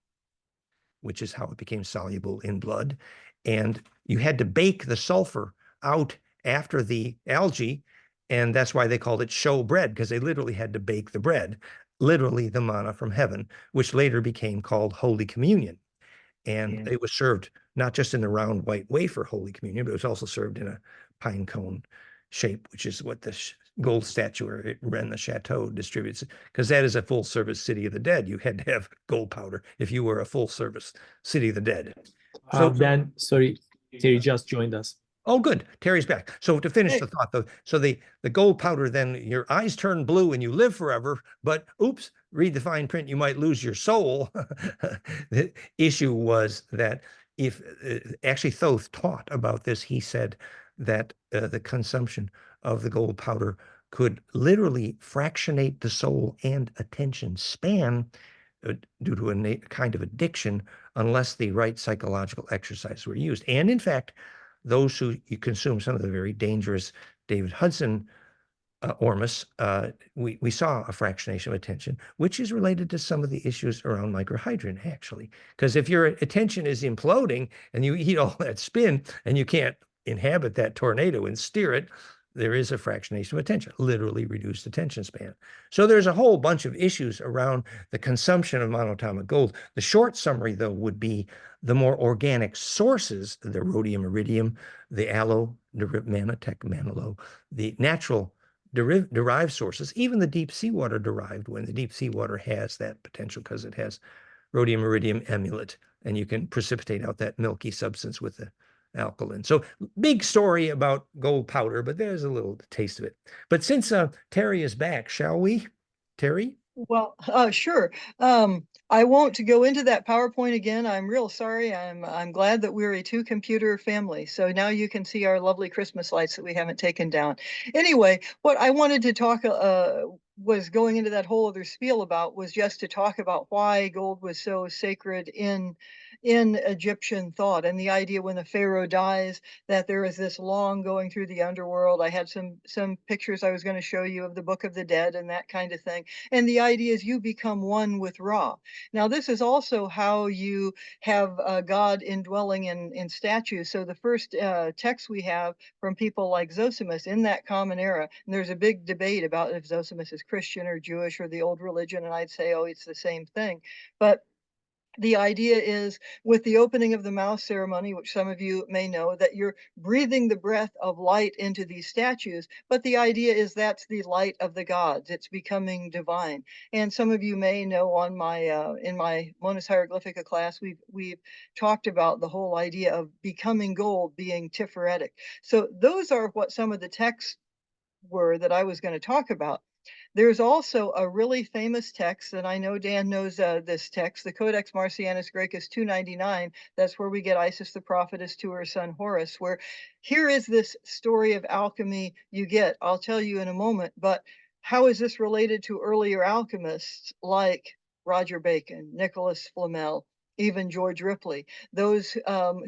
which is how it became soluble in blood. And you had to bake the sulfur out after the algae, and that's why they called it show bread, because they literally had to bake the bread, literally the manna from heaven, which later became called Holy Communion. And it was served not just in the round white wafer Holy Communion, but it was also served in a pine cone shape, which is what the gold statuary in the chateau distributes, because that is a full service City of the Dead. You had to have gold powder if you were a full service City of the Dead. So Ben, sorry, Terry just joined us. Oh, good. Terry's back. So to finish the thought, though, so the gold powder, then your eyes turn blue and you live forever, but oops, read the fine print, you might lose your soul. The issue was that if actually Thoth taught about this, he said that the consumption of the gold powder could literally fractionate the soul and attention span due to a kind of addiction unless the right psychological exercises were used. And in fact, those who consume some of the very dangerous David Hudson ormus, we saw a fractionation of attention, which is related to some of the issues around microhydrin, actually. Because if your attention is imploding and you eat all that spin and you can't inhabit that tornado and steer it, there is a fractionation of attention, literally reduced attention span. So there's a whole bunch of issues around the consumption of monatomic gold. The short summary, though, would be the more organic sources, the rhodium, iridium, the aloe, manatech, manalo, the natural derived sources, even the deep seawater derived, when the deep seawater has that potential because it has rhodium, iridium, emulet, and you can precipitate out that milky substance with the alkaline. So big story about gold powder, but there's a little taste of it. But since Terry is back, shall we, Terry? Well, sure. I won't go into that PowerPoint again. I'm real sorry. I'm glad that we're a two-computer family. So now you can see our lovely Christmas lights that we haven't taken down. Anyway, what I wanted to talk was going into that whole other spiel about was just to talk about why gold was so sacred in Egyptian thought, and the idea when the pharaoh dies that there is this long going through the underworld. I had some pictures I was going to show you of the Book of the Dead and that kind of thing. And the idea is you become one with Ra. Now, this is also how you have God indwelling in statues. So the first text we have from people like Zosimos in that common era, and there's a big debate about if Zosimos is Christian or Jewish or the old religion, and I'd say, oh, it's the same thing. But the idea is with the opening of the mouth ceremony, which some of you may know, that you're breathing the breath of light into these statues. But the idea is that's the light of the gods. It's becoming divine. And some of you may know on my in my Monas Hieroglyphica class, we've talked about the whole idea of becoming gold being Tiphoretic. So those are what some of the texts were that I was going to talk about. There's also a really famous text, and I know Dan knows this text, the Codex Marcianus Graecus 299. That's where we get Isis the prophetess to her son Horus, where here is this story of alchemy you get. I'll tell you in a moment, but how is this related to earlier alchemists like Roger Bacon, Nicholas Flamel, even George Ripley, those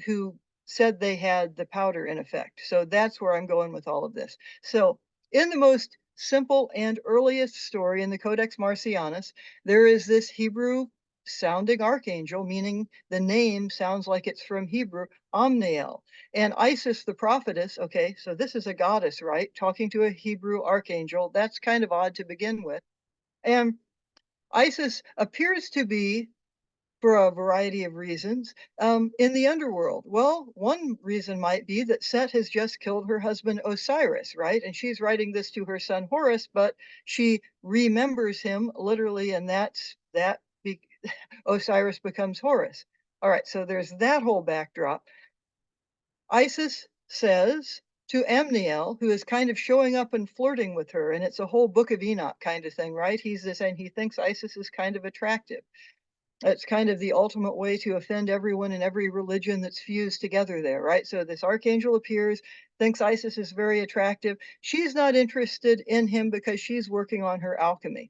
who said they had the powder in effect? So that's where I'm going with all of this. So in the most simple and earliest story in the Codex Marcianus, there is this Hebrew sounding archangel, meaning the name sounds like it's from Hebrew, Amniel. And Isis the prophetess, okay, so this is a goddess, right? Talking to a Hebrew archangel. That's kind of odd to begin with. And Isis appears to be, for a variety of reasons, in the underworld. Well, one reason might be that Set has just killed her husband Osiris, right? And she's writing this to her son Horus, but she remembers him literally, and Osiris becomes Horus. All right, so there's that whole backdrop. Isis says to Amniel, who is kind of showing up and flirting with her, and it's a whole Book of Enoch kind of thing, right? He's this, and he thinks Isis is kind of attractive. It's kind of the ultimate way to offend everyone in every religion that's fused together there, right? So this archangel appears, thinks Isis is very attractive. She's not interested in him because she's working on her alchemy.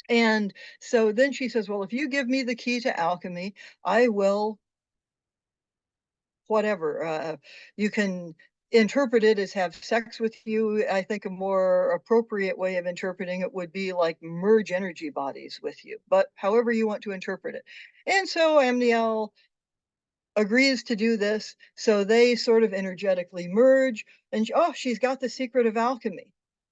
And so then she says, well, if you give me the key to alchemy, I will, whatever. You can interpret it as have sex with you. I think a more appropriate way of interpreting it would be like merge energy bodies with you, but however you want to interpret it. And so Amniel agrees to do this. So they sort of energetically merge, and oh, she's got the secret of alchemy.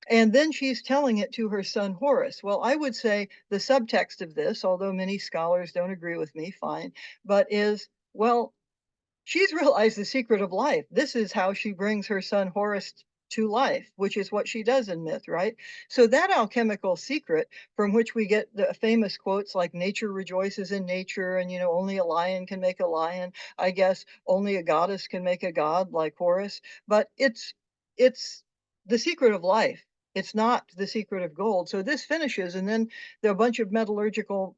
And then she's telling it to her son Horus. Well, I would say the subtext of this, although many scholars don't agree with me, fine, but is, well, she's realized the secret of life. This is how she brings her son Horus to life, which is what she does in myth, right? So that alchemical secret from which we get the famous quotes like nature rejoices in nature, and only a lion can make a lion. I guess only a goddess can make a god like Horus, but it's the secret of life. It's not the secret of gold. So this finishes, and then there are a bunch of metallurgical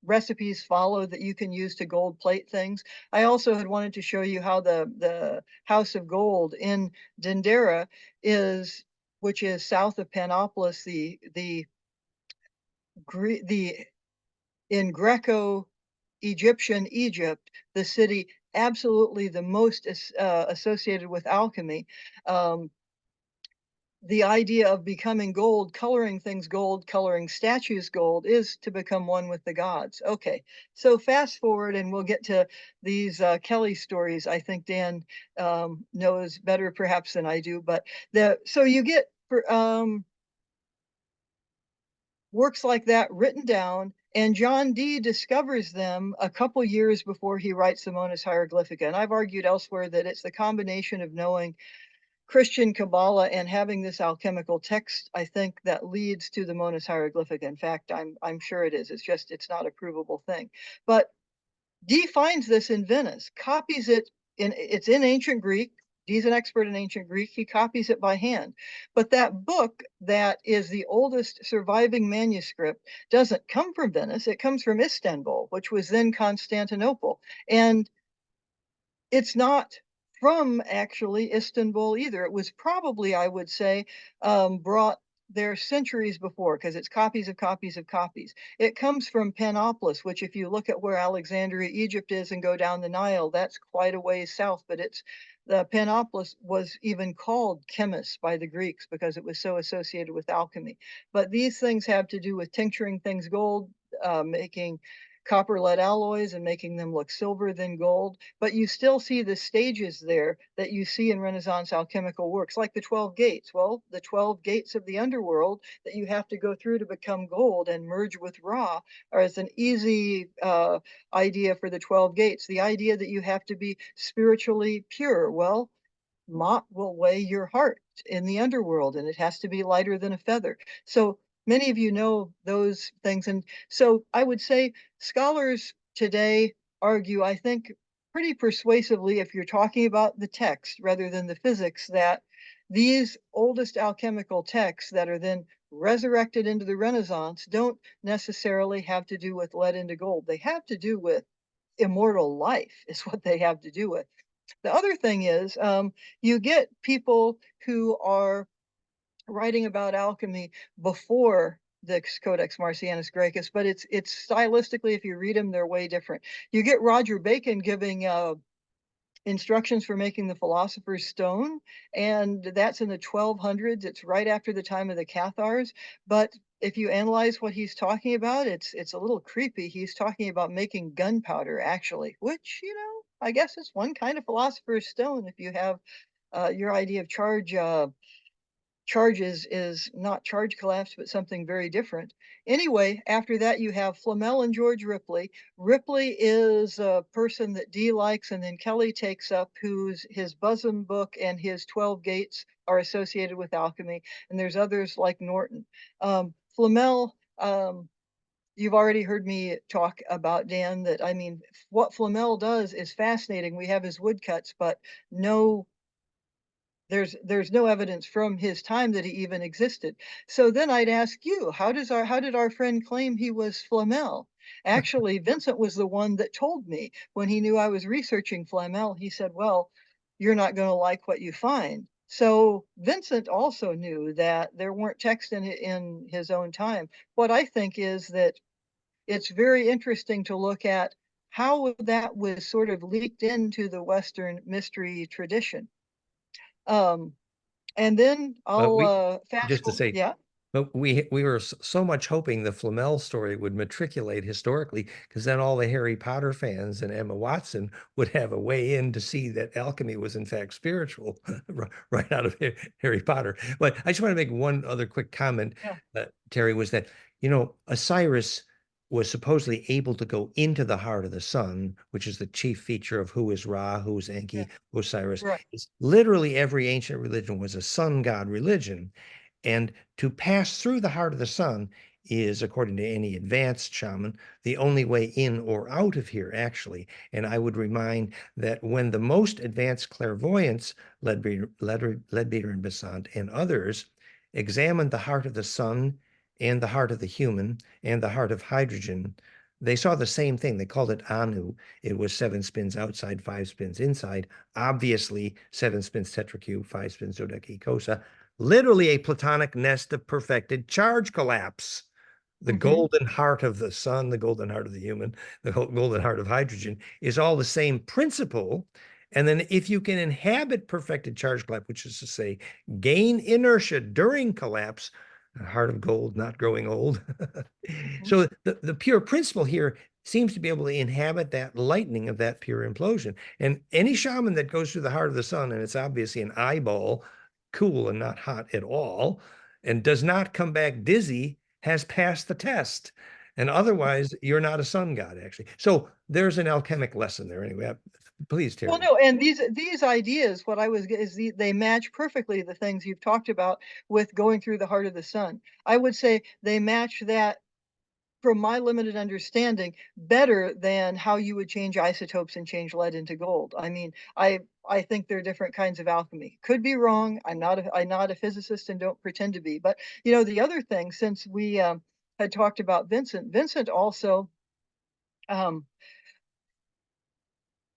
recipes follow that you can use to gold plate things. I also had wanted to show you how the House of Gold in Dendera is, which is south of Panopolis, the in Greco-Egyptian Egypt, the city absolutely the most associated with alchemy. The idea of becoming gold, coloring things gold, coloring statues gold, is to become one with the gods. Okay, so fast forward and we'll get to these Kelly stories. I think Dan knows better perhaps than I do, but so you get works like that written down, and John Dee discovers them a couple years before he writes the Monas Hieroglyphica. And I've argued elsewhere that it's the combination of knowing Christian Kabbalah and having this alchemical text, I think, that leads to the Monas Hieroglyphica. In fact, I'm sure it is. It's not a provable thing. But Dee finds this in Venice, copies it it's in ancient Greek. Dee's an expert in ancient Greek. He copies it by hand. But that book that is the oldest surviving manuscript doesn't come from Venice. It comes from Istanbul, which was then Constantinople. And it's not from actually Istanbul either. It was probably, I would say, brought there centuries before, because it's copies of copies of copies. It comes from Panopolis, which if you look at where Alexandria, Egypt is and go down the Nile, that's quite a ways south, but the Panopolis was even called Chemis by the Greeks because it was so associated with alchemy. But these things have to do with tincturing things gold, making copper lead alloys and making them look silver than gold, but you still see the stages there that you see in Renaissance alchemical works, like the 12 gates. Well, the 12 gates of the underworld that you have to go through to become gold and merge with Ra are as an easy idea for the 12 gates. The idea that you have to be spiritually pure. Well, Mott will weigh your heart in the underworld, and it has to be lighter than a feather. So many of you know those things. And so I would say scholars today argue, I think, pretty persuasively, if you're talking about the text rather than the physics, that these oldest alchemical texts that are then resurrected into the Renaissance don't necessarily have to do with lead into gold. They have to do with immortal life is what they have to do with. The other thing is you get people who are writing about alchemy before the Codex Marcianus Graecus, but it's stylistically, if you read them, they're way different. You get Roger Bacon giving instructions for making the Philosopher's Stone, and that's in the 1200s. It's right after the time of the Cathars, but if you analyze what he's talking about, it's a little creepy. He's talking about making gunpowder, actually, which, you know, I guess is one kind of Philosopher's Stone if you have your idea of charges is not charge collapse, but something very different. Anyway, after that, you have Flamel and George Ripley. Ripley is a person that Dee likes, and then Kelly takes up, whose his bosom book and his 12 Gates are associated with alchemy. And there's others like Norton. Flamel, you've already heard me talk about, Dan, that, I mean, what Flamel does is fascinating. We have his woodcuts, but there's no evidence from his time that he even existed. So then I'd ask you, how did our friend claim he was Flamel? Actually, Vincent was the one that told me when he knew I was researching Flamel. He said, well, you're not going to like what you find. So Vincent also knew that there weren't texts in his own time. What I think is that it's very interesting to look at how that was sort of leaked into the Western mystery tradition. And then I'll fast just to forward. say, Yeah. but we were so much hoping the Flamel story would matriculate historically, because then all the Harry Potter fans and Emma Watson would have a way in to see that alchemy was in fact spiritual right out of Harry Potter. But I just want to make one other quick comment, Terry, was that, you know, Osiris was supposedly able to go into the heart of the sun, which is the chief feature of who is Ra, who is Enki, Osiris. Right. It's literally every ancient religion was a sun god religion. And to pass through the heart of the sun is, according to any advanced shaman, the only way in or out of here, actually. And I would remind that when the most advanced clairvoyants, Leadbeater and Besant and others, examined the heart of the sun and the heart of the human and the heart of hydrogen, they saw the same thing. They called it Anu. It was 7 spins outside, 5 spins inside. Obviously, 7 spins tetracube, 5 spins dodecacosa. Literally a Platonic nest of perfected charge collapse. The golden heart of the sun, the golden heart of the human, the golden heart of hydrogen is all the same principle. And then if you can inhabit perfected charge collapse, which is to say, gain inertia during collapse, heart of gold, not growing old. So the pure principle here seems to be able to inhabit that lightning of that pure implosion. And any shaman that goes through the heart of the sun, and it's obviously an eyeball, cool and not hot at all, and does not come back dizzy, has passed the test. And otherwise, you're not a sun god, actually. So there's an alchemic lesson there anyway. Please, Terry. Well, no, and these ideas, what I was is they match perfectly the things you've talked about with going through the heart of the sun. I would say they match that, from my limited understanding, better than how you would change isotopes and change lead into gold. I mean, I think they're different kinds of alchemy. Could be wrong. I'm not a physicist and don't pretend to be. But you know, the other thing, since we had talked about Vincent also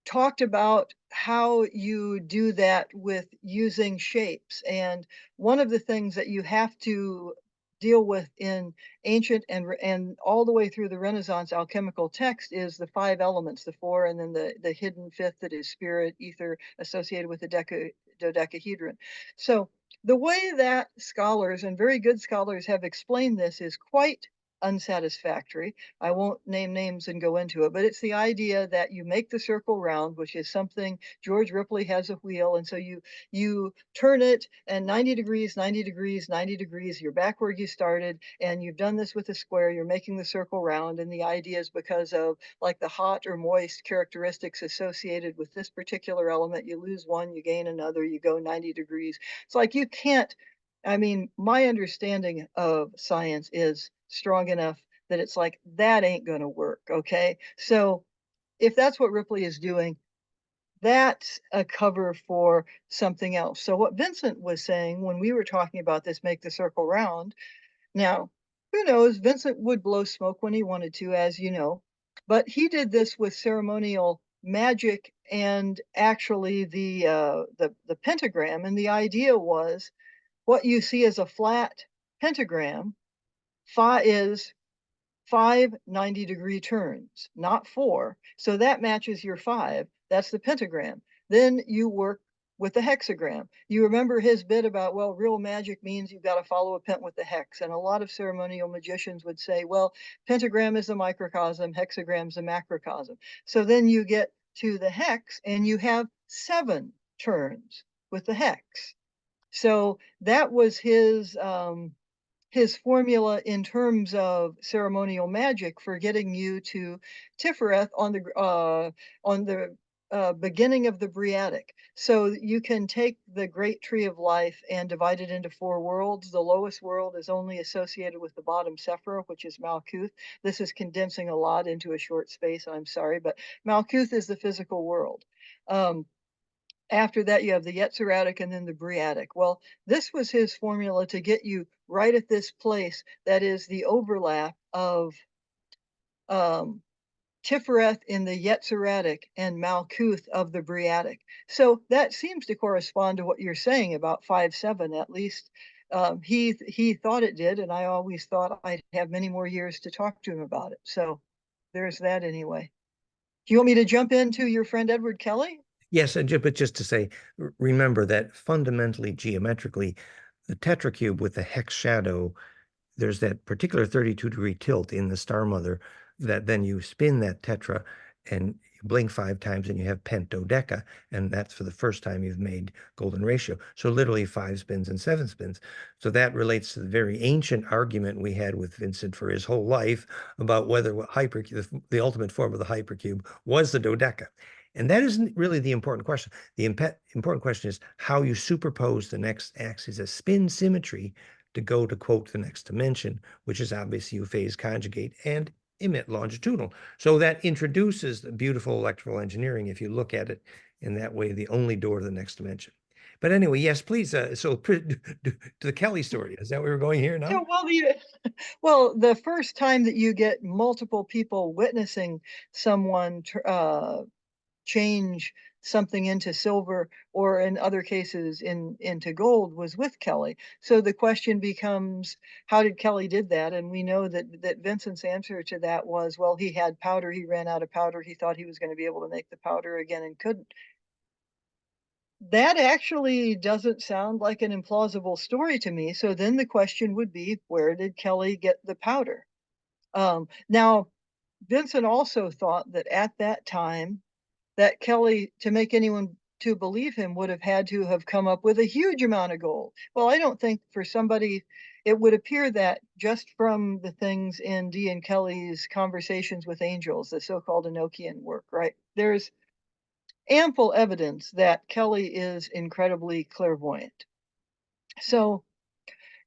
talked about how you do that with using shapes. And one of the things that you have to deal with in ancient and all the way through the Renaissance alchemical text is the 5 elements, the 4, and then the hidden 5th that is spirit, ether, associated with the dodecahedron. So the way that scholars, and very good scholars, have explained this is quite unsatisfactory. I won't name names and go into it, but it's the idea that you make the circle round, which is something George Ripley has a wheel, and so you turn it and 90 degrees, 90 degrees, 90 degrees, you're back where you started, and you've done this with a square, you're making the circle round, and the idea is because of like the hot or moist characteristics associated with this particular element, you lose one, you gain another, you go 90 degrees. It's like you can't, I mean, my understanding of science is strong enough that it's like, that ain't going to work. Okay. So if that's what Ripley is doing, that's a cover for something else. So what Vincent was saying when we were talking about this, make the circle round. Now, who knows? Vincent would blow smoke when he wanted to, as you know, but he did this with ceremonial magic and actually the pentagram. And the idea was what you see as a flat pentagram is 5 90-degree turns, not 4. So that matches your 5. That's the pentagram. Then you work with the hexagram. You remember his bit about, well, real magic means you've got to follow a pent with the hex. And a lot of ceremonial magicians would say, well, pentagram is a microcosm, hexagram's a macrocosm. So then you get to the hex and you have 7 turns with the hex. So that was his formula in terms of ceremonial magic for getting you to Tifereth on the beginning of the Briatic. So you can take the great tree of life and divide it into 4 worlds. The lowest world is only associated with the bottom Sephira, which is Malkuth. This is condensing a lot into a short space, I'm sorry, but Malkuth is the physical world. After that, you have the Yetziratic and then the Briatic. Well, this was his formula to get you right at this place that is the overlap of Tifereth in the Yetziratic and Malkuth of the Briatic. So that seems to correspond to what you're saying about 5-7, at least. He thought it did, and I always thought I'd have many more years to talk to him about it. So there's that anyway. Do you want me to jump into your friend Edward Kelly? Yes, but just to say, remember that fundamentally, geometrically, the tetracube with the hex shadow, there's that particular 32-degree tilt in the Star Mother that then you spin that tetra and you blink 5 times and you have pentodeca, and that's for the first time you've made golden ratio. So literally 5 spins and 7 spins. So that relates to the very ancient argument we had with Vincent for his whole life about whether the ultimate form of the hypercube was the dodeca. And that isn't really the important question. The important question is how you superpose the next axis of spin symmetry to go to quote the next dimension, which is obviously phase conjugate and emit longitudinal. So that introduces the beautiful electrical engineering, if you look at it in that way, the only door to the next dimension. But anyway, yes, please. So to the Kelly story, is that where we're going here now? Yeah, well, the first time that you get multiple people witnessing someone change something into silver, or in other cases into gold, was with Kelly. So the question becomes, how did Kelly did that? And we know that Vincent's answer to that was, well, he had powder, he ran out of powder, he thought he was going to be able to make the powder again and couldn't. That actually doesn't sound like an implausible story to me. So then the question would be, where did Kelly get the powder? Now, Vincent also thought that at that time, that Kelly, to make anyone to believe him, would have had to have come up with a huge amount of gold. Well, I don't think for somebody, it would appear that just from the things in Dee and Kelly's conversations with angels, the so-called Enochian work, right? There's ample evidence that Kelly is incredibly clairvoyant. So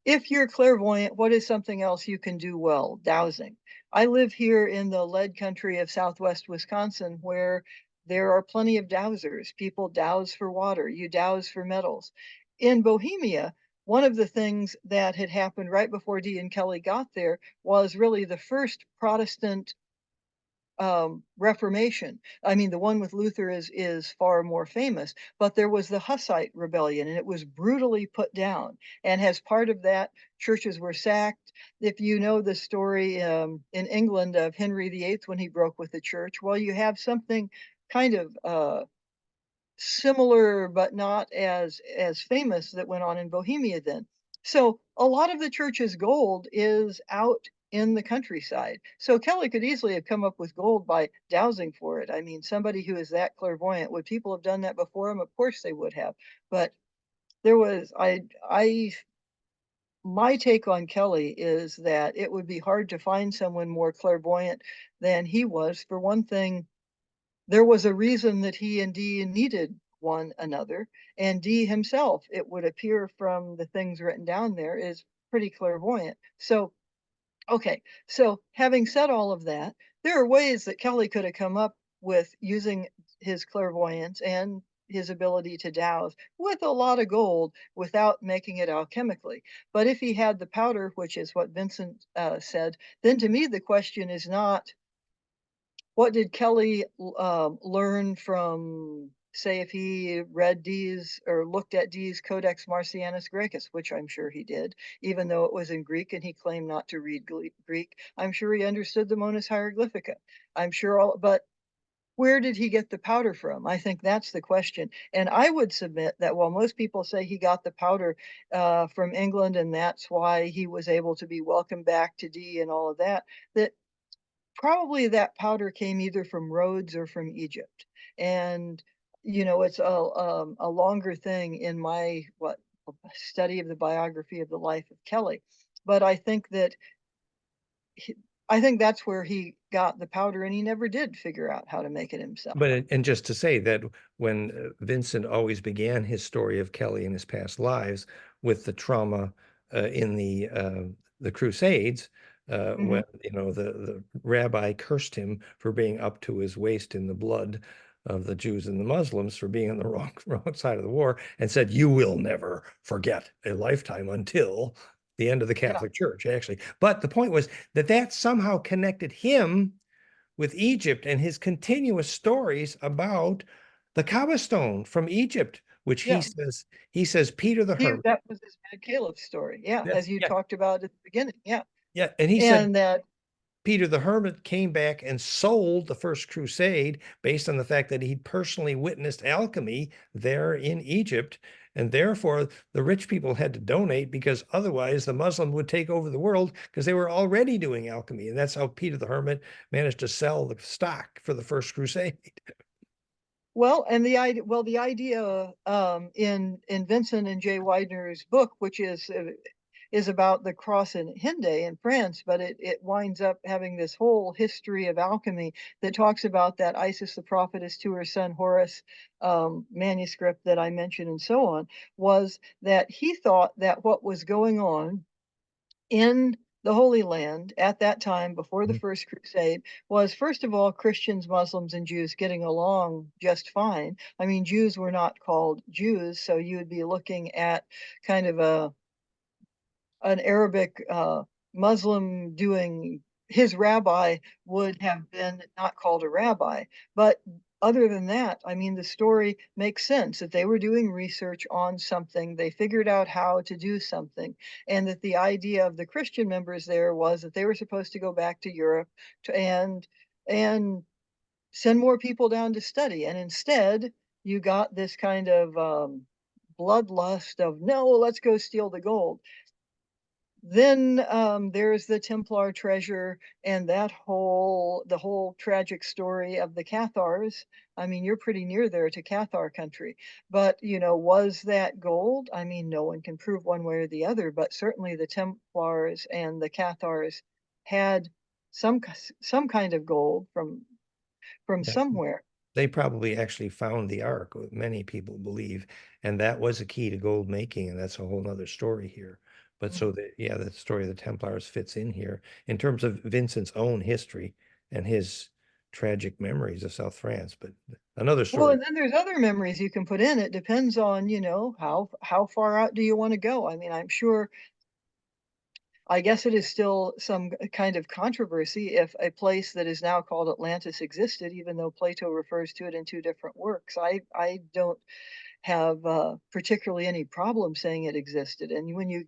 if you're clairvoyant, what is something else you can do well? Dowsing. I live here in the lead country of Southwest Wisconsin, where there are plenty of dowsers. People dowse for water, you dowse for metals. In Bohemia, one of the things that had happened right before Dee and Kelly got there was really the first Protestant Reformation. I mean, the one with Luther is far more famous, but there was the Hussite rebellion, and it was brutally put down. And as part of that, churches were sacked. If you know the story in England of Henry VIII when he broke with the church, well, you have something kind of similar but not as famous that went on in Bohemia then. So a lot of the church's gold is out in the countryside. So Kelly could easily have come up with gold by dowsing for it. I mean, somebody who is that clairvoyant, would people have done that before him? Of course they would have. But there was, my take on Kelly is that it would be hard to find someone more clairvoyant than he was. For one thing, there was a reason that he and Dee needed one another. And Dee himself, it would appear from the things written down there, is pretty clairvoyant. So, okay, so having said all of that, there are ways that Kelly could have come up with using his clairvoyance and his ability to dowse with a lot of gold without making it alchemically. But if he had the powder, which is what Vincent said, then to me the question is not what did Kelly learn from, say, if he read Dee's or looked at Dee's Codex Marcianus Graecus, which I'm sure he did, even though it was in Greek and he claimed not to read Greek. I'm sure he understood the Monas Hieroglyphica. I'm sure all, but where did he get the powder from? I think that's the question. And I would submit that while most people say he got the powder from England and that's why he was able to be welcomed back to Dee and all of that, that probably that powder came either from Rhodes or from Egypt. And, you know, it's a longer thing in my, study of the biography of the life of Kelly. But I think that I think that's where he got the powder, and he never did figure out how to make it himself. But and just to say that when Vincent always began his story of Kelly in his past lives with the trauma in the Crusades, when the rabbi cursed him for being up to his waist in the blood of the Jews and the Muslims for being on the wrong side of the war, and said, "You will never forget a lifetime until the end of the Catholic Church," actually. But the point was that somehow connected him with Egypt and his continuous stories about the Kaaba stone from Egypt, which he says Peter the Hermit. That was his Mad Caliph story. Yeah, as you talked about at the beginning. Yeah. Yeah, and he said that Peter the Hermit came back and sold the first crusade based on the fact that he personally witnessed alchemy there in Egypt. And therefore, the rich people had to donate because otherwise the Muslim would take over the world because they were already doing alchemy. And that's how Peter the Hermit managed to sell the stock for the first crusade. Well, and the idea in Vincent and Jay Widener's book, which is about the cross in Hendaye in France, but it winds up having this whole history of alchemy that talks about that Isis the Prophetess to her son Horus manuscript that I mentioned and so on, was that he thought that what was going on in the Holy Land at that time before the First Crusade was, first of all, Christians, Muslims, and Jews getting along just fine. I mean, Jews were not called Jews, so you would be looking at kind of an Arabic Muslim doing, his rabbi would have been not called a rabbi. But other than that, I mean, the story makes sense that they were doing research on something. They figured out how to do something. And that the idea of the Christian members there was that they were supposed to go back to Europe and send more people down to study. And instead, you got this kind of bloodlust of, no, let's go steal the gold. Then there's the Templar treasure and the whole tragic story of the Cathars. I mean, you're pretty near there to Cathar country, but was that gold? I mean, no one can prove one way or the other, but certainly the Templars and the Cathars had some kind of gold from somewhere. They probably actually found the Ark, many people believe, and that was a key to gold making, and that's a whole other story here. But so the story of the Templars fits in here in terms of Vincent's own history and his tragic memories of South France. But another story. Well, and then there's other memories you can put in. It depends on, how far out do you want to go? I mean, I'm sure, I guess it is still some kind of controversy if a place that is now called Atlantis existed, even though Plato refers to it in two different works. I don't have particularly any problem saying it existed. And when you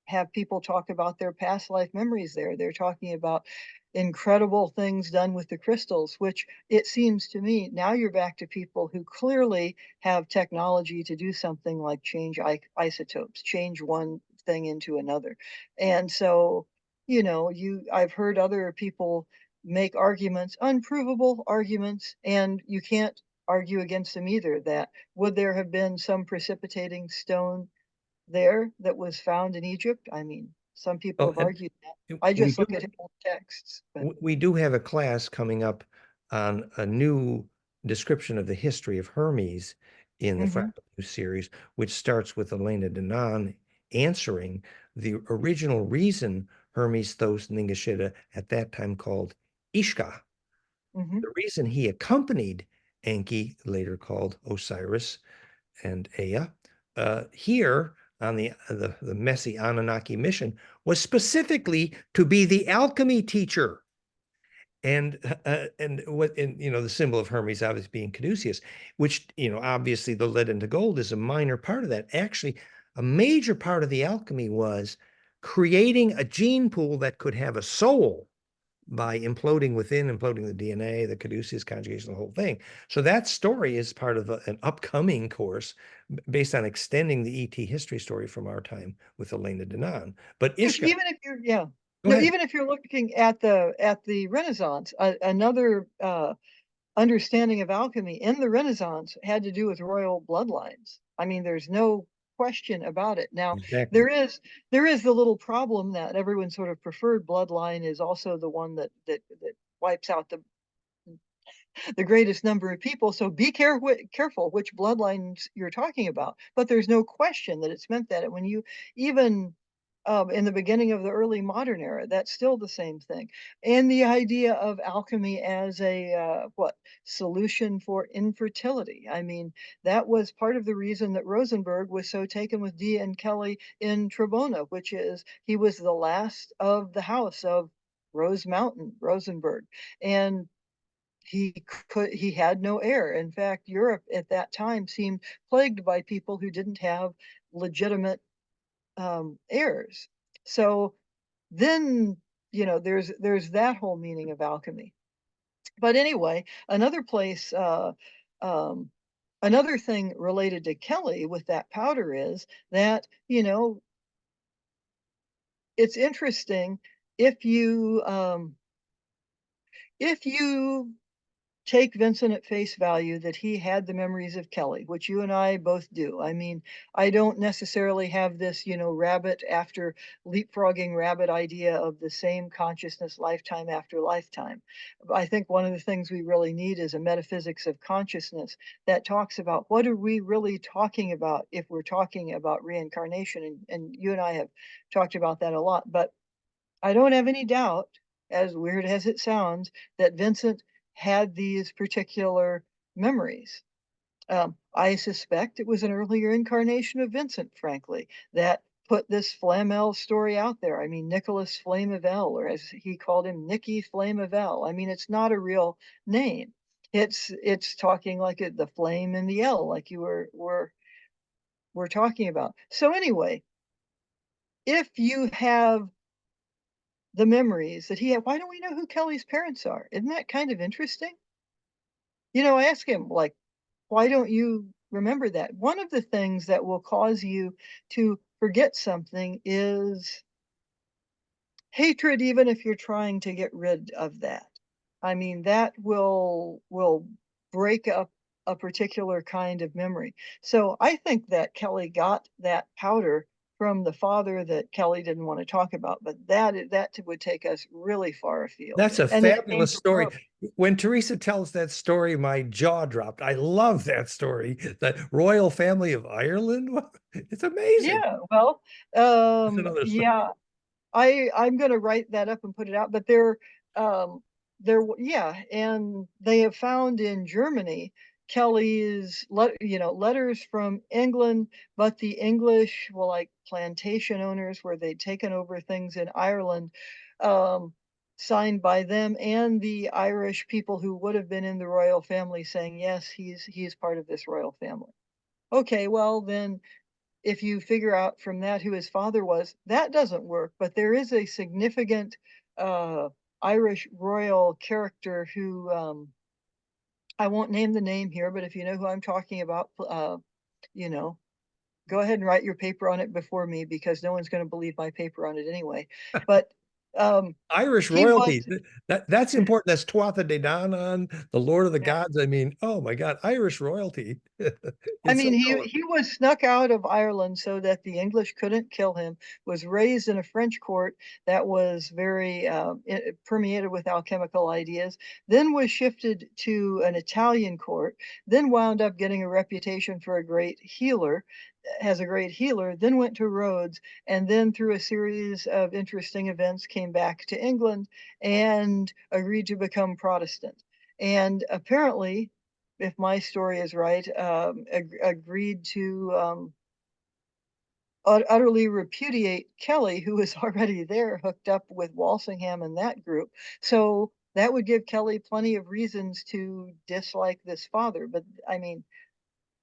have people talk about their past life memories there, they're talking about incredible things done with the crystals, which it seems to me now you're back to people who clearly have technology to do something like change isotopes, change one thing into another. And so, I've heard other people make arguments, unprovable arguments, and you can't argue against them either, that would there have been some precipitating stone there that was found in Egypt? I mean, some people have argued that. I just look at old texts. We do have a class coming up on a new description of the history of Hermes in the FractalU series, which starts with Elena Denon answering the original reason Hermes Thos Ningishita, at that time called Ishka. The reason he accompanied Enki, later called Osiris, and Ea. Here on the messy Anunnaki mission was specifically to be the alchemy teacher. And the symbol of Hermes obviously being Caduceus, which obviously the lead into gold is a minor part of that. Actually, a major part of the alchemy was creating a gene pool that could have a soul by imploding the DNA, the Caduceus conjugation, the whole thing. So that story is part of an upcoming course based on extending the ET history story from our time with Elena Denon. But Ishka, even if you're even if you're looking at the Renaissance, another understanding of alchemy in the Renaissance had to do with royal bloodlines. I mean, there's no question about it. Now, exactly. there is the little problem that everyone sort of preferred bloodline is also the one that wipes out the greatest number of people. So be careful which bloodlines you're talking about. But there's no question that it's meant that when you even in the beginning of the early modern era, that's still the same thing. And the idea of alchemy as a solution for infertility. I mean, that was part of the reason that Rosenberg was so taken with Dee and Kelly in Trebona, which is he was the last of the house of Rose Mountain, Rosenberg, and he had no heir. In fact, Europe at that time seemed plagued by people who didn't have legitimate heirs. So then, there's that whole meaning of alchemy. But anyway, another place, another thing related to Kelly with that powder is that, it's interesting if you take Vincent at face value that he had the memories of Kelly, which you and I both do. I mean, I don't necessarily have this, rabbit after leapfrogging rabbit idea of the same consciousness lifetime after lifetime. I think one of the things we really need is a metaphysics of consciousness that talks about what are we really talking about if we're talking about reincarnation. And you and I have talked about that a lot, but I don't have any doubt, as weird as it sounds, that Vincent had these particular memories. I suspect it was an earlier incarnation of Vincent, frankly, that put this Flamel story out there. I mean, Nicholas Flamevel, or as he called him, Nicky Flamevel. I mean, it's not a real name. It's talking like the flame and the L, like you were talking about. So anyway, if you have the memories that he had, why don't we know who Kelly's parents are? Isn't that kind of interesting? I ask him, like, why don't you remember that? One of the things that will cause you to forget something is hatred, even if you're trying to get rid of that. I mean, that will break up a particular kind of memory. So I think that Kelly got that powder from the father that Kelly didn't want to talk about, but that would take us really far afield. That's a And fabulous story. When Teresa tells that story, my jaw dropped. I love that story. The royal family of Ireland. It's amazing. Yeah, well, yeah, I'm going to write that up and put it out. But and they have found in Germany Kelly's letters from England, but the English, well, like plantation owners where they'd taken over things in Ireland, signed by them and the Irish people who would have been in the royal family saying, yes, he's part of this royal family. Okay, well then, if you figure out from that who his father was, that doesn't work. But there is a significant Irish royal character who I won't name the name here, but if you know who I'm talking about, go ahead and write your paper on it before me, because no one's going to believe my paper on it anyway. But Irish royalty, that's important. That's Tuatha De Danann, the Lord of the Gods. I mean, oh my God, Irish royalty. I mean, he was snuck out of Ireland so that the English couldn't kill him, was raised in a French court that was very permeated with alchemical ideas, then was shifted to an Italian court, then wound up getting a reputation for a great healer, then went to Rhodes, and then through a series of interesting events came back to England and agreed to become Protestant. And apparently if my story is right, agreed to utterly repudiate Kelly, who was already there, hooked up with Walsingham and that group. So that would give Kelly plenty of reasons to dislike this father. But I mean,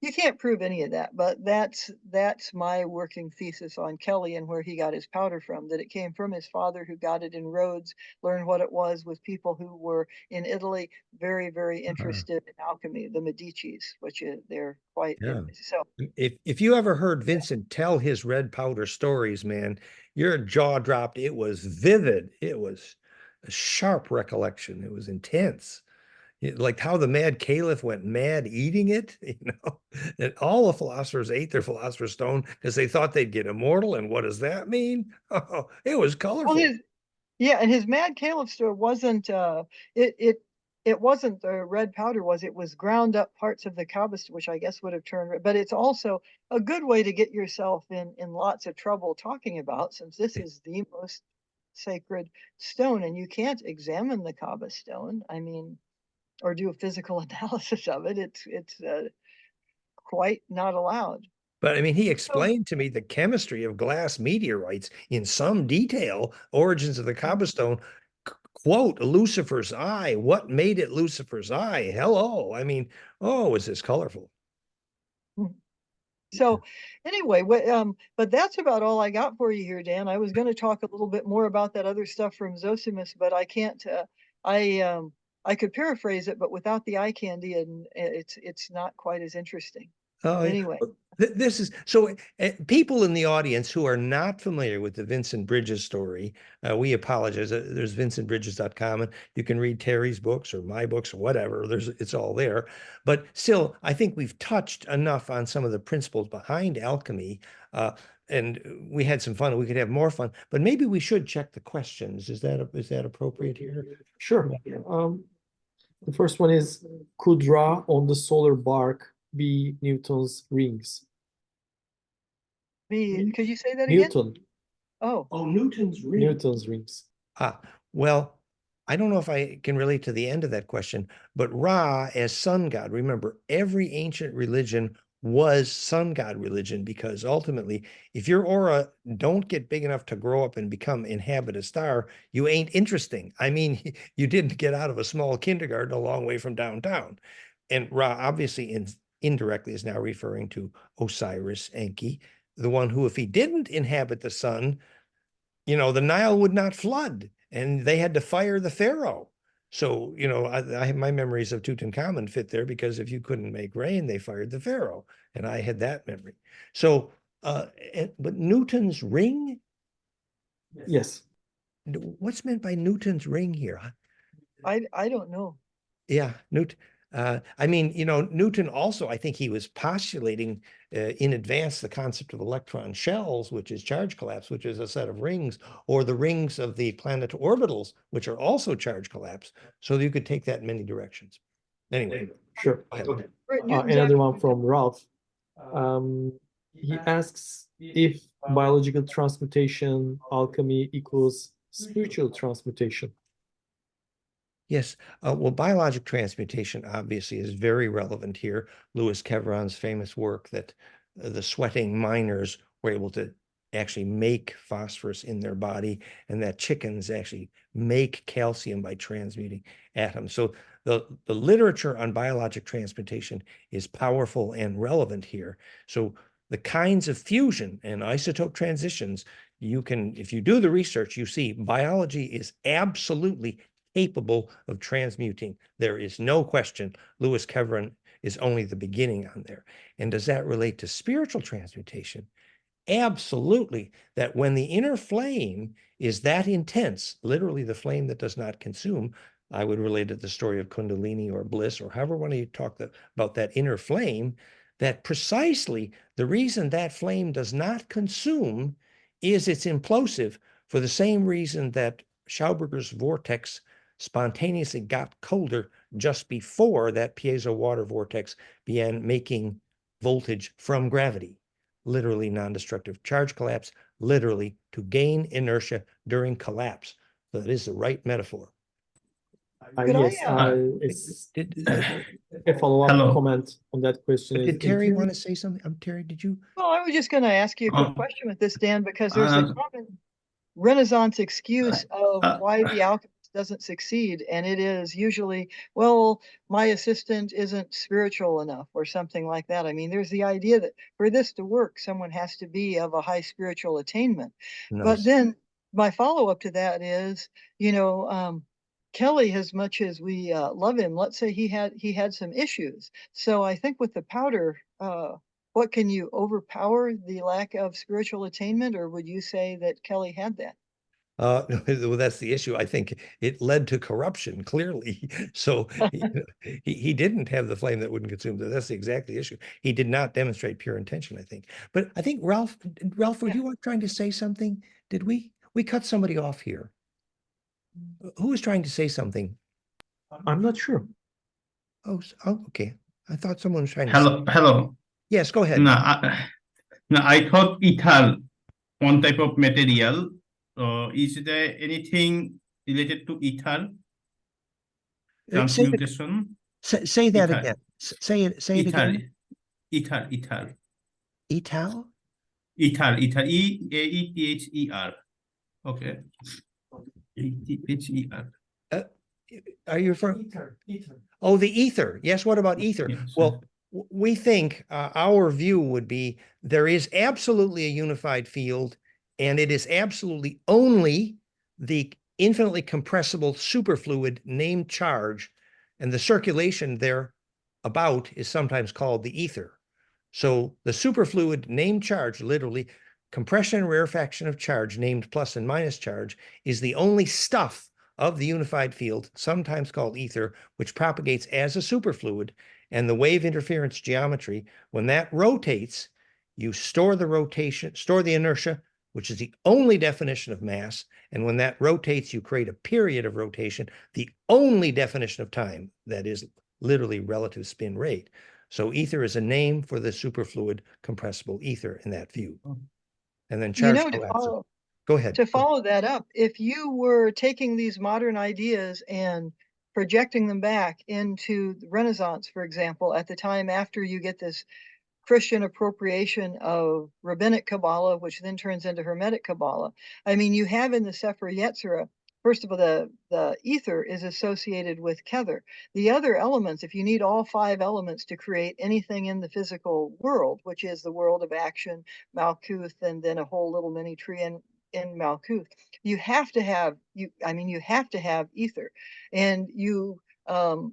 you can't prove any of that, but that's my working thesis on Kelly and where he got his powder from, that it came from his father, who got it in Rhodes, learned what it was with people who were in Italy very, very interested in alchemy, the Medicis, which is, they're quite Yeah. so. If you ever heard Vincent tell his red powder stories, man, your jaw dropped. It was vivid. It was a sharp recollection. It was intense. Like how the mad caliph went mad eating it, and all the philosophers ate their philosopher's stone because they thought they'd get immortal. And what does that mean? Oh, it was colorful. Well, yeah, and his mad caliph store wasn't it wasn't the red powder, it was ground up parts of the Kabbast, which I guess would have turned red. But it's also a good way to get yourself in lots of trouble talking about, since this is the most sacred stone and you can't examine the Kabbast stone, I mean, or do a physical analysis of it. It's quite not allowed. But I mean, he So explained to me the chemistry of glass meteorites in some detail, origins of the cobblestone, quote, Lucifer's eye. What made it Lucifer's eye? Hello. I mean, oh, is this colorful? So anyway, but that's about all I got for you here, Dan. I was going to talk a little bit more about that other stuff from Zosimos, but I can't. I could paraphrase it, but without the eye candy, and it's not quite as interesting. Oh, Anyway, this is so people in the audience who are not familiar with the Vincent Bridges story, we apologize. There's vincentbridges.com, and you can read Terry's books or my books or whatever. It's all there. But still, I think we've touched enough on some of the principles behind alchemy, and we had some fun. We could have more fun, but maybe we should check the questions. Is that appropriate here? Sure. The first one is, could Ra on the solar bark be Newton's rings? could you say that again? Newton. Oh, Newton's rings. Well, I don't know if I can relate to the end of that question, but Ra as sun god, remember, every ancient religion was sun god religion, because ultimately, if your aura don't get big enough to grow up and inhabit a star, you ain't interesting. I mean, you didn't get out of a small kindergarten a long way from downtown. And Ra obviously indirectly is now referring to Osiris Enki, the one who, if he didn't inhabit the sun, the Nile would not flood, and they had to fire the pharaoh. So, I have my memories of Tutankhamun fit there, because if you couldn't make rain, they fired the pharaoh, and I had that memory. So, but Newton's ring? Yes. What's meant by Newton's ring here? I don't know. Yeah, Newton. I mean, Newton also, I think he was postulating in advance the concept of electron shells, which is charge collapse, which is a set of rings, or the rings of the planet orbitals, which are also charge collapse. So you could take that in many directions. Anyway, Sure. Newton's Another one from Ralph. He asks if biological transmutation, alchemy equals spiritual transmutation. Yes. Well, biologic transmutation obviously is very relevant here. Louis Kevron's famous work that the sweating miners were able to actually make phosphorus in their body, and that chickens actually make calcium by transmuting atoms. So the literature on biologic transmutation is powerful and relevant here. So the kinds of fusion and isotope transitions, if you do the research, you see biology is absolutely capable of transmuting. There is no question. Louis Kevron is only the beginning on there. And does that relate to spiritual transmutation? Absolutely. That when the inner flame is that intense, literally the flame that does not consume, I would relate it to the story of Kundalini or bliss, or however one of you talk about that inner flame, that precisely the reason that flame does not consume is it's implosive, for the same reason that Schauberger's vortex spontaneously got colder just before that piezo water vortex began making voltage from gravity. Literally non-destructive charge collapse, literally to gain inertia during collapse. So that is the right metaphor. Could I, Yes, it's Did, a follow-up Hello. comment on that question. did In Terry theory, want to say something? Terry, did you? well, I was just going to ask you a quick Oh. question with this, Dan, because there's a common Renaissance excuse of why the alchemist doesn't succeed, and it is usually, well, my assistant isn't spiritual enough or something like that. I mean, there's the idea that for this to work, someone has to be of a high spiritual attainment. No. But then my follow-up to that is, Kelly, as much as we love him, let's say he had some issues. So I think with the powder, what can you overpower the lack of spiritual attainment, or would you say that Kelly had that? Well, that's the issue. I think it led to corruption, clearly. So he didn't have the flame that wouldn't consume. That's the exact issue. He did not demonstrate pure intention, I think. But I think Ralph, were you trying to say something? Did we? We cut somebody off here. Who was trying to say something? I'm not sure. Oh, okay. I thought someone was trying to Hello, hello. Yes, go ahead. No, I thought ether, one type of material. Is there anything related to ether? Transmutation? Say that Ether. again. Say it again. Ether. Etal? Ether. E-A-E-T-H-E-R. Okay. E-T-H-E-R. Are you referring? Ether. Oh, the ether. Yes. What about ether? Yes. Well, we think our view would be there is absolutely a unified field, and it is absolutely only the infinitely compressible superfluid named charge, and the circulation there about is sometimes called the ether. So the superfluid named charge, literally compression and rarefaction of charge named plus and minus charge, is the only stuff of the unified field, sometimes called ether, which propagates as a superfluid. And the wave interference geometry, when that rotates, you store the rotation, store the inertia, which is the only definition of mass. And when that rotates, you create a period of rotation, the only definition of time, that is literally relative spin rate. So ether is a name for the superfluid compressible ether in that view. And then charge collapse. Go ahead. To follow that up, if you were taking these modern ideas and projecting them back into the Renaissance, for example, at the time after you get this Christian appropriation of rabbinic Kabbalah, which then turns into Hermetic Kabbalah, I mean, you have in the Sefer Yetzirah, first of all, the ether is associated with Kether. The other elements, if you need all 5 elements to create anything in the physical world, which is the world of action, Malkuth, and then a whole little mini tree in Malkuth, you have to have ether, and you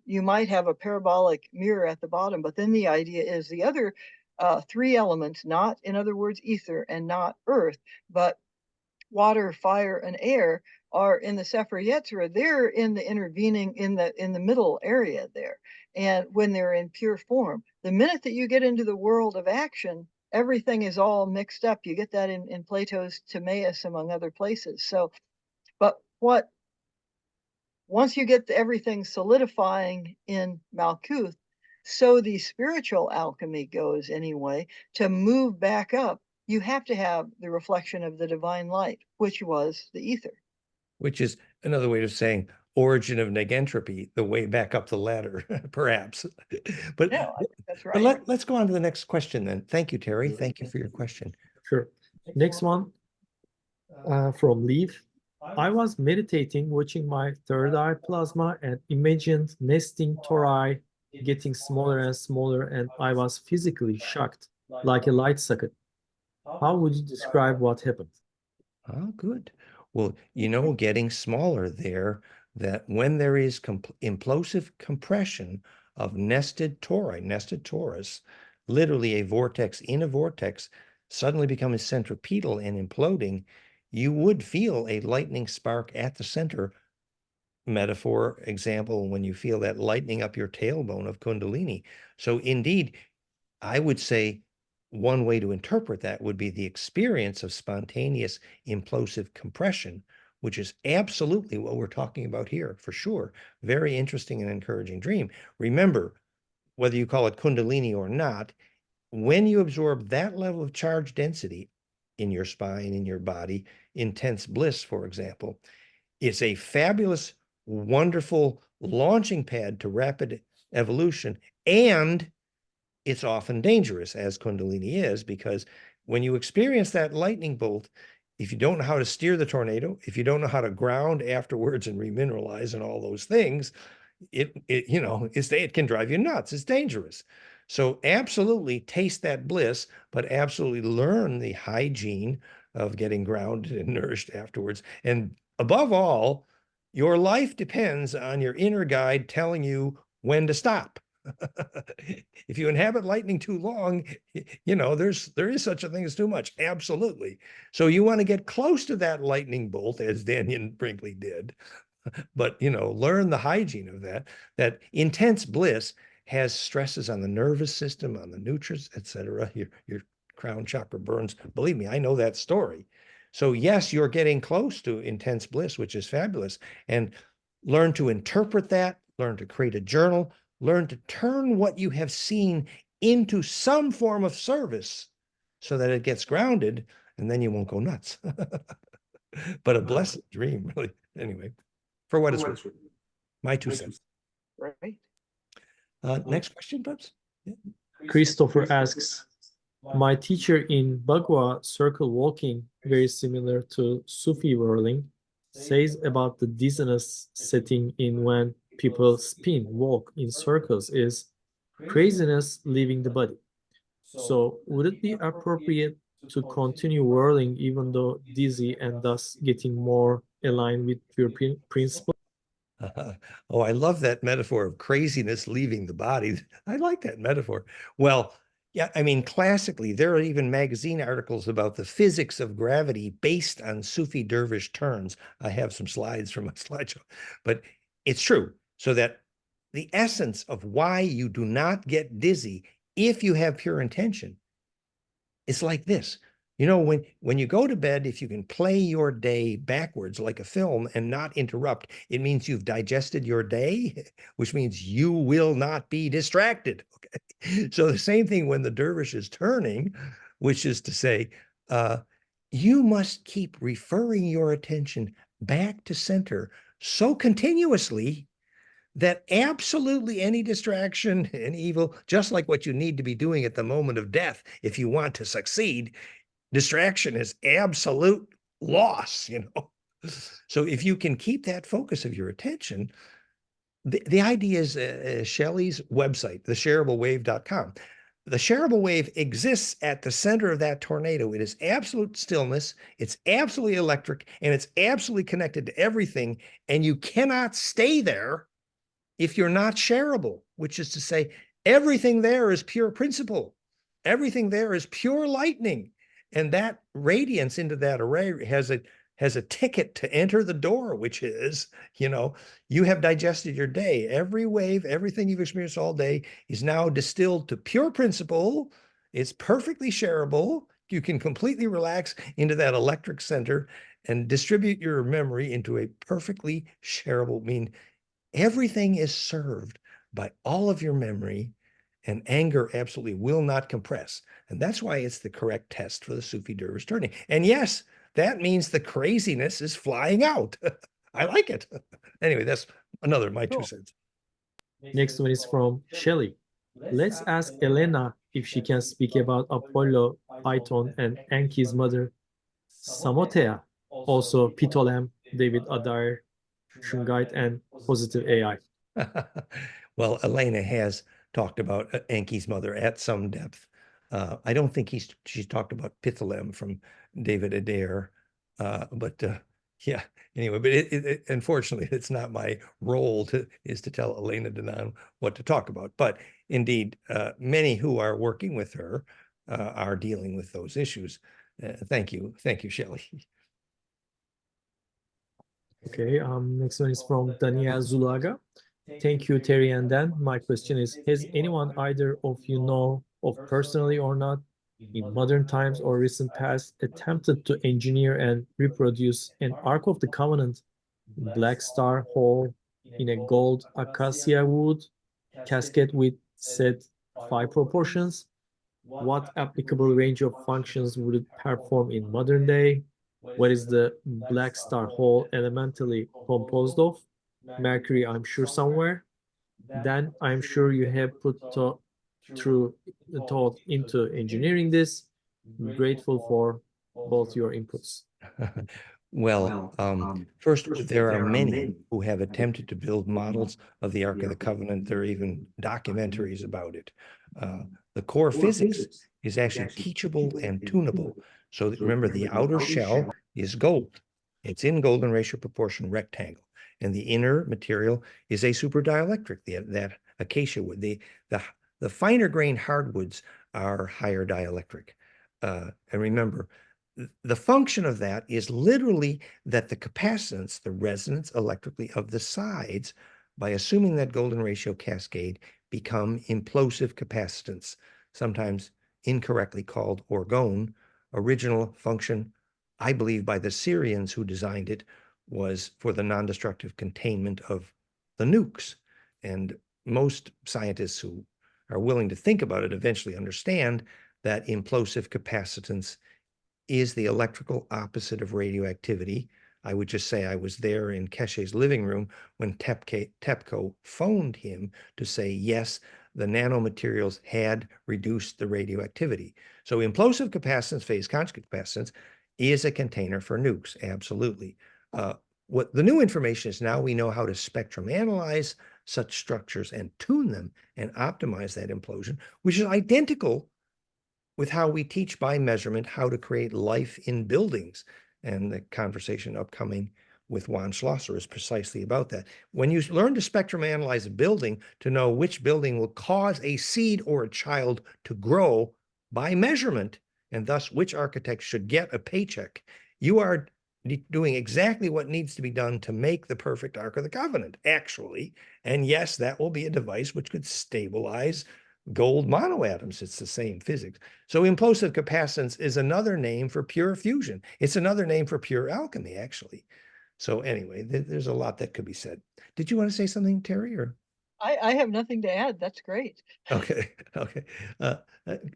might have a parabolic mirror at the bottom, but then the idea is the other 3 elements, not, in other words, ether and not earth, but water, fire, and air, are in the Sefer Yetzirah. They're in the intervening, in the middle area there. And when they're in pure form, the minute that you get into the world of action, everything is all mixed up. You get that in Plato's Timaeus, among other places. So, but once you get everything solidifying in Malkuth, so the spiritual alchemy goes anyway, to move back up, you have to have the reflection of the divine light, which was the ether. Which is another way of saying origin of negentropy, the way back up the ladder, perhaps. But, Yeah, that's right. but let's go on to the next question then. Thank you, Terry. Thank you for your question. Sure. Next one from Leaf. I was meditating, watching my third eye plasma, and imagined nesting tori getting smaller and smaller, and I was physically shocked, like a light socket. How would you describe what happened? Oh, good. Well, getting smaller there, that when there is implosive compression of nested torus, literally a vortex in a vortex, suddenly becomes centripetal and imploding, you would feel a lightning spark at the center. Metaphor example, when you feel that lightning up your tailbone of Kundalini. So indeed, I would say one way to interpret that would be the experience of spontaneous implosive compression, which is absolutely what we're talking about here, for sure. Very interesting and encouraging dream. Remember, whether you call it Kundalini or not, when you absorb that level of charge density in your spine, in your body, intense bliss, for example, it's a fabulous wonderful launching pad to rapid evolution. And it's often dangerous, as Kundalini is, because when you experience that lightning bolt, if you don't know how to steer the tornado, if you don't know how to ground afterwards and remineralize and all those things, it can drive you nuts. It's dangerous. So absolutely taste that bliss, but absolutely learn the hygiene of getting grounded and nourished afterwards. And above all, your life depends on your inner guide telling you when to stop. If you inhabit lightning too long, there is such a thing as too much. Absolutely. So you want to get close to that lightning bolt, as Daniel Brinkley did, but learn the hygiene of that intense bliss has stresses on the nervous system, on the nutrients, etc. Your crown chakra burns. Believe me, I know that story. So yes, you're getting close to intense bliss, which is fabulous. And learn to interpret that, learn to create a journal, learn to turn what you have seen into some form of service so that it gets grounded, and then you won't go nuts. But a blessed dream, really. Anyway, for what it's worth. My 2 cents. Right. Next question, perhaps? Yeah. Christopher asks, my teacher in Bagua circle walking, very similar to Sufi whirling, says about the dizziness setting in when people walk in circles is craziness leaving the body. So would it be appropriate to continue whirling even though dizzy and thus getting more aligned with your principle? Oh, I love that metaphor of craziness leaving the body. I like that metaphor. Well, yeah, I mean, classically, there are even magazine articles about the physics of gravity based on Sufi dervish turns. I have some slides from my slideshow, but it's true. So that the essence of why you do not get dizzy if you have pure intention is like this. When you go to bed, if you can play your day backwards like a film and not interrupt, it means you've digested your day, which means you will not be distracted. Okay. So the same thing when the dervish is turning, which is to say, you must keep referring your attention back to center so continuously that absolutely any distraction, any evil, just like what you need to be doing at the moment of death, if you want to succeed, distraction is absolute loss. So if you can keep that focus of your attention, the idea is Shelley's website, theshareablewave.com. The shareable wave exists at the center of that tornado. It is absolute stillness, it's absolutely electric, and it's absolutely connected to everything. And you cannot stay there if you're not shareable, which is to say, everything there is pure principle. Everything there is pure lightning. And that radiance into that array has a ticket to enter the door, which is, you have digested your day. Every wave, everything you've experienced all day is now distilled to pure principle. It's perfectly shareable. You can completely relax into that electric center and distribute your memory into a perfectly shareable mean. Everything is served by all of your memory, and anger absolutely will not compress. And that's why it's the correct test for the Sufi dervish turning. And yes, that means the craziness is flying out. I like it. Anyway, that's my 2 cents. Next one is from Shelley. Let's ask Elena if she can speak about Apollo, Python, and Enki's mother, Samothea, also Ptolemy, David Adair, Shungite, and positive AI. Well, Elena has talked about Enki's mother at some depth. I don't think she's talked about Ptolemy from David Adair, but yeah. Anyway, but unfortunately, it's not my role to tell Elena Danan what to talk about. But indeed, many who are working with her are dealing with those issues. Thank you, Shelley. Okay, next one is from Daniel Zulaga. Thank you, Terry and Dan. My question is, has anyone either of you know of personally or not, in modern times or recent past, attempted to engineer and reproduce an Ark of the Covenant black star hole in a gold acacia wood casket with said phi proportions? What applicable range of functions would it perform in modern day? What is the black star hole elementally composed of? Mercury, I'm sure somewhere. Then I'm sure you have put through thought into engineering this. I'm grateful for both your inputs. Well, first, there are many who have attempted to build models of the Ark of the Covenant. There are even documentaries about it. The core physics is actually teachable and tunable. So remember, the outer shell is gold. It's in golden ratio proportion rectangle. And the inner material is a super dielectric, that acacia wood. The finer grained hardwoods are higher dielectric. And remember, the function of that is literally that the capacitance, the resonance electrically of the sides, by assuming that golden ratio cascade, become implosive capacitance, sometimes incorrectly called orgone. Original function, I believe, by the Syrians who designed it, was for the non-destructive containment of the nukes. And most scientists who are willing to think about it eventually understand that implosive capacitance is the electrical opposite of radioactivity. I would just say I was there in Keshe's living room when TEPCO phoned him to say, yes, the nanomaterials had reduced the radioactivity. So implosive capacitance, phase conjugate capacitance, is a container for nukes, absolutely. What the new information is, now we know how to spectrum analyze such structures and tune them and optimize that implosion, which is identical with how we teach by measurement how to create life in buildings. And the conversation upcoming with Juan Schlosser is precisely about that. When you learn to spectrum analyze a building to know which building will cause a seed or a child to grow by measurement, and thus which architect should get a paycheck, you are doing exactly what needs to be done to make the perfect Ark of the Covenant, actually. And yes, that will be a device which could stabilize gold monoatoms. It's the same physics. So implosive capacitance is another name for pure fusion. It's another name for pure alchemy, actually. So anyway, there's a lot that could be said. Did you want to say something, Terry? Or I have nothing to add. That's great. okay, okay.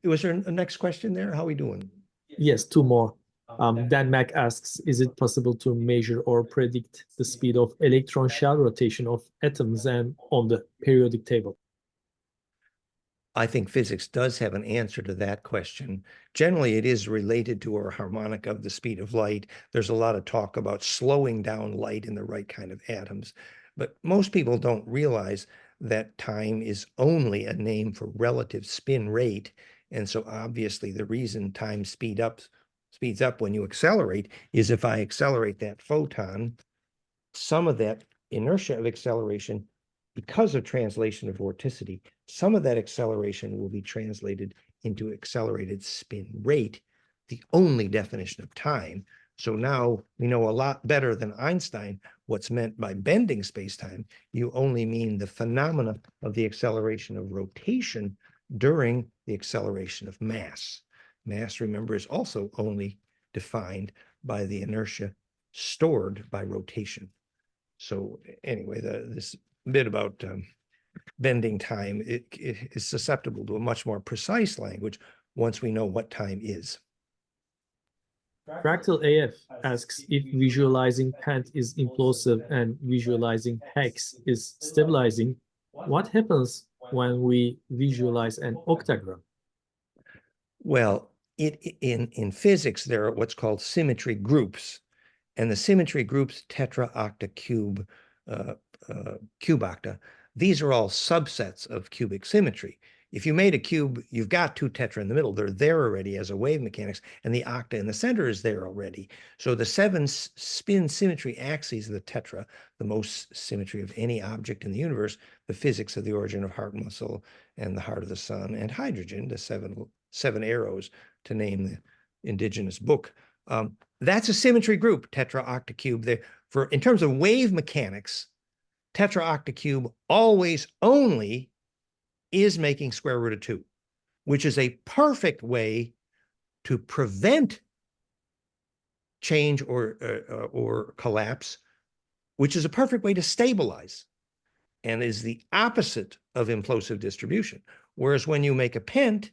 Was there a next question there? How are we doing? Yes, two more. Dan Mac asks, is it possible to measure or predict the speed of electron shell rotation of atoms and on the periodic table? I think physics does have an answer to that question. Generally, it is related to our harmonic of the speed of light. There's a lot of talk about slowing down light in the right kind of atoms, but most people don't realize that time is only a name for relative spin rate. And so obviously the reason time speeds up when you accelerate is if I accelerate that photon, some of that inertia of acceleration, because of translation of vorticity, some of that acceleration will be translated into accelerated spin rate, the only definition of time. So now we know a lot better than Einstein what's meant by bending spacetime. You only mean the phenomena of the acceleration of rotation during the acceleration of mass. Mass, remember, is also only defined by the inertia stored by rotation. So anyway, this bit about bending time, it is susceptible to a much more precise language once we know what time is. Fractal AF asks, if visualizing pent is implosive and visualizing hex is stabilizing, what happens when we visualize an octagram? Well, in physics, there are what's called symmetry groups. And the symmetry groups, tetra, octa, cube, cube octa, these are all subsets of cubic symmetry. If you made a cube, you've got two tetra in the middle. They're there already as a wave mechanics, and the octa in the center is there already. So the 7 spin symmetry axes of the tetra, the most symmetry of any object in the universe, the physics of the origin of heart muscle and the heart of the sun and hydrogen, the seven arrows to name the indigenous book. That's a symmetry group, tetra, octa, cube. In terms of wave mechanics, tetra, octa, cube always only is making square root of 2, which is a perfect way to prevent change or collapse, which is a perfect way to stabilize and is the opposite of implosive distribution. Whereas when you make a pent,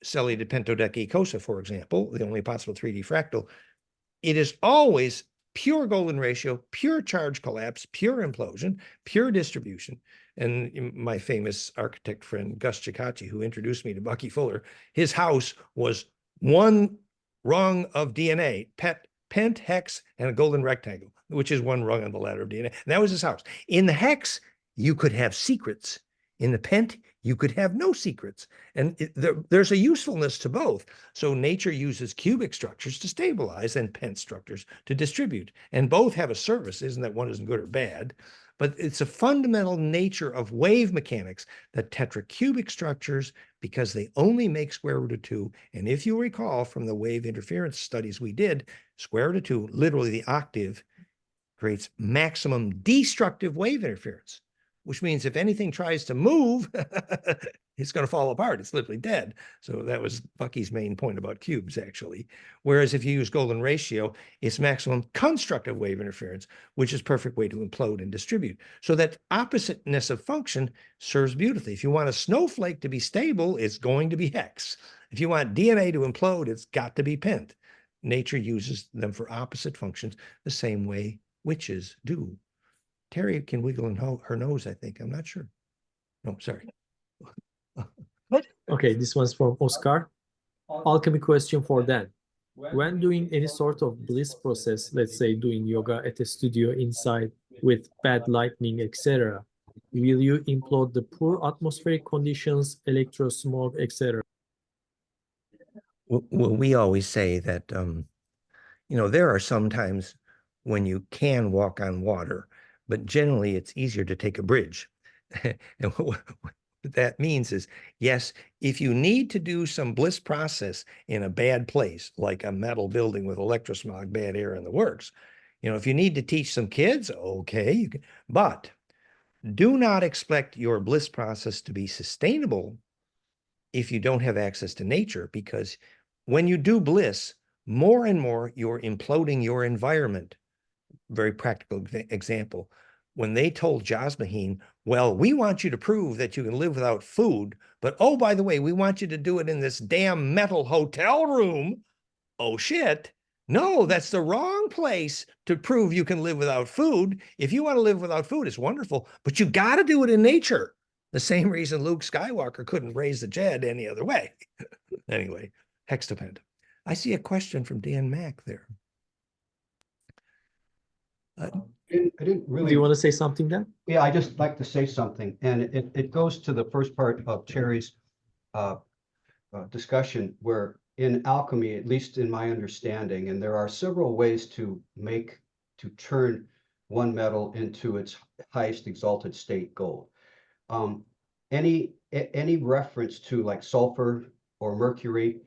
cellulated pentodecaecosa, for example, the only possible 3D fractal, it is always pure golden ratio, pure charge collapse, pure implosion, pure distribution. And my famous architect friend, Gus Ciccacci, who introduced me to Bucky Fuller, his house was one rung of DNA, pent, hex, and a golden rectangle, which is one rung on the ladder of DNA. And that was his house. In the hex, you could have secrets. In the pent, you could have no secrets. And there's a usefulness to both. So nature uses cubic structures to stabilize and pent structures to distribute. And both have a service. Isn't that one isn't good or bad? But it's a fundamental nature of wave mechanics that tetracubic structures, because they only make square root of 2. And if you recall from the wave interference studies we did, square root of 2, literally the octave, creates maximum destructive wave interference, which means if anything tries to move, it's going to fall apart. It's literally dead. So that was Bucky's main point about cubes, actually. Whereas if you use golden ratio, it's maximum constructive wave interference, which is a perfect way to implode and distribute. So that oppositeness of function serves beautifully. If you want a snowflake to be stable, it's going to be hex. If you want DNA to implode, it's got to be pent. Nature uses them for opposite functions the same way witches do. Terry can wiggle in her nose, I think. I'm not sure. No, sorry. Okay, this one's from Oscar. Alchemy question for Dan. When doing any sort of bliss process, let's say doing yoga at a studio inside with bad lighting, etc., will you implode the poor atmospheric conditions, electro smoke, etc.? Well, we always say that, there are some times when you can walk on water, but generally it's easier to take a bridge. And what that means is, yes, if you need to do some bliss process in a bad place, like a metal building with electrosmog, bad air in the works, if you need to teach some kids, okay, you can, but do not expect your bliss process to be sustainable if you don't have access to nature, because when you do bliss, more and more you're imploding your environment. Very practical example. When they told Jasmaheen, well, we want you to prove that you can live without food, but oh, by the way, we want you to do it in this damn metal hotel room. Oh, shit. No, that's the wrong place to prove you can live without food. If you want to live without food, it's wonderful, but you got to do it in nature. The same reason Luke Skywalker couldn't raise the Jedi any other way. Anyway, hextapent. I see a question from Dan Mack there. I didn't really. Do you want to say something, Dan? Yeah, I just like to say something, and it goes to the first part of Terry's discussion, where in alchemy, at least in my understanding, and there are several ways to turn one metal into its highest exalted state, gold. Any reference to like sulfur or mercury,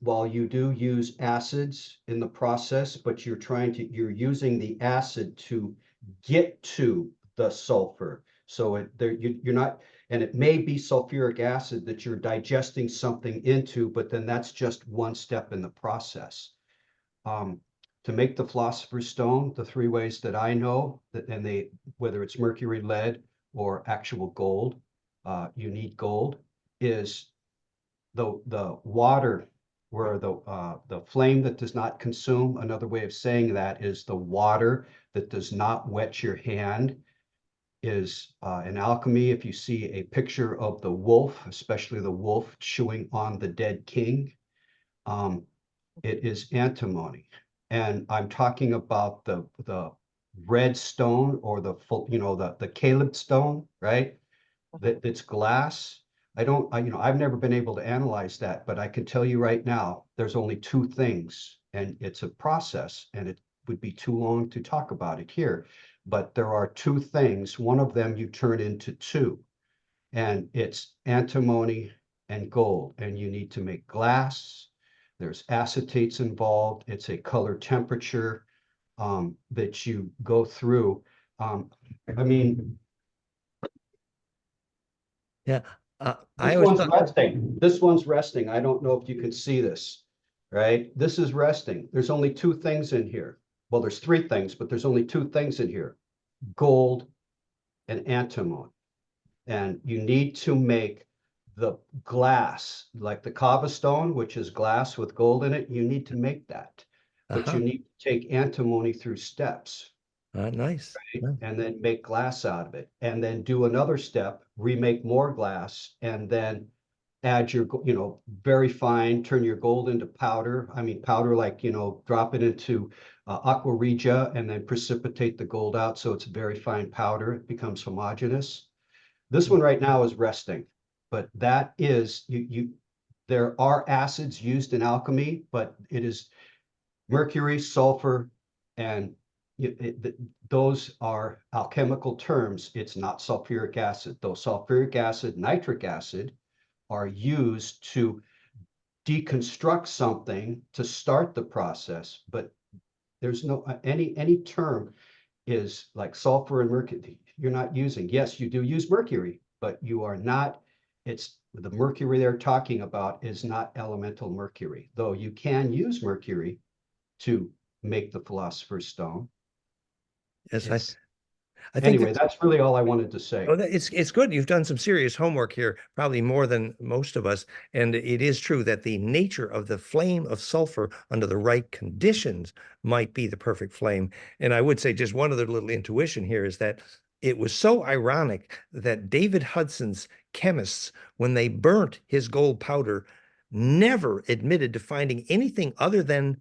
while you do use acids in the process, but you're using the acid to get to the sulfur. So you're not, and it may be sulfuric acid that you're digesting something into, but then that's just one step in the process. To make the philosopher's stone, the 3 ways that I know that, and whether it's mercury, lead, or actual gold, you need gold, is the water, where the flame that does not consume. Another way of saying that is the water that does not wet your hand is in alchemy. If you see a picture of the wolf, especially the wolf chewing on the dead king, it is antimony. And I'm talking about the red stone, or the Caleb stone, right? That's glass. I've never been able to analyze that, but I can tell you right now, there's only 2 things, and it's a process, and it would be too long to talk about it here. But there are 2 things. One of them you turn into 2, and it's antimony and gold, and you need to make glass. There's acetates involved. It's a color temperature that you go through. Yeah. This one's resting. This one's resting. I don't know if you can see this, right? This is resting. There's only 2 things in here. Well, there's 3 things, but there's only 2 things in here: gold and antimony. And you need to make the glass, like the kava stone, which is glass with gold in it. You need to make that. but you need to take antimony through steps. Nice. Right? And then make glass out of it, and then do another step, remake more glass, and then add your, very fine, turn your gold into powder. I mean, powder, like, drop it into aqua regia and then precipitate the gold out. So it's very fine powder. It becomes homogeneous. This one right now is resting, but that is, there are acids used in alchemy, but it is mercury, sulfur, and those are alchemical terms. It's not sulfuric acid. Though sulfuric acid, nitric acid are used to deconstruct something to start the process, but there's no any term is like sulfur and mercury. You're not using. Yes, you do use mercury, but you are not. It's the mercury they're talking about is not elemental mercury, though you can use mercury to make the philosopher's stone. Yes, I think anyway, that's really all I wanted to say. Oh, it's good. You've done some serious homework here, probably more than most of us. And it is true that the nature of the flame of sulfur under the right conditions might be the perfect flame. And I would say just one other little intuition here is that it was so ironic that David Hudson's chemists, when they burnt his gold powder, never admitted to finding anything other than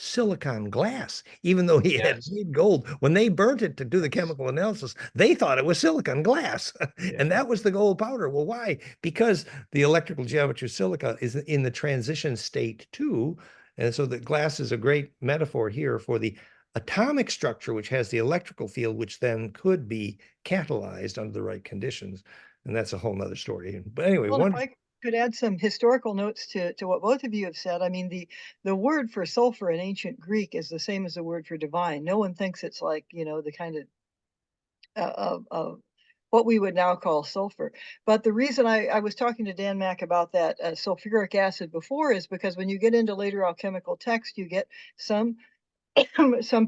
silicon glass, even though he had made gold. When they burnt it to do the chemical analysis, they thought it was silicon glass. And that was the gold powder. Well, why? Because the electrical geometry of silica is in the transition state too. And so the glass is a great metaphor here for the atomic structure, which has the electrical field, which then could be catalyzed under the right conditions. And that's a whole nother story. But anyway, Well, if I could add some historical notes to what both of you have said. I mean, the word for sulfur in ancient Greek is the same as the word for divine. No one thinks it's like, the kind of what we would now call sulfur. But the reason I was talking to Dan Mack about that sulfuric acid before is because when you get into later alchemical text, you get some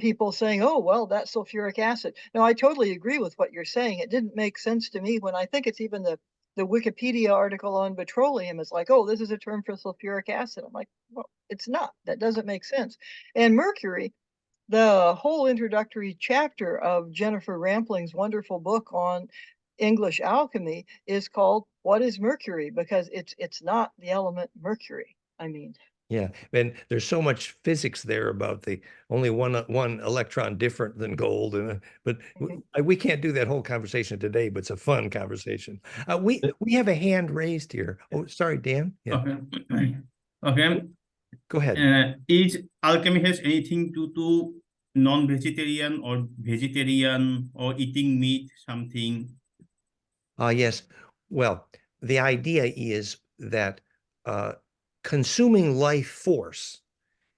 people saying, oh, well, that's sulfuric acid. No, I totally agree with what you're saying. It didn't make sense to me when I think it's even the Wikipedia article on petroleum is like, oh, this is a term for sulfuric acid. I'm like, well, it's not. That doesn't make sense. And mercury, the whole introductory chapter of Jennifer Rampling's wonderful book on English alchemy is called What is Mercury? Because it's not the element mercury. I mean, yeah, and there's so much physics there about the only one electron different than gold, but we can't do that whole conversation today. But it's a fun conversation. We have a hand raised here. Oh, sorry, Dan. Yeah. Okay. Go ahead. Is alchemy has anything to do non-vegetarian or vegetarian or eating meat something? Yes. Well, the idea is that consuming life force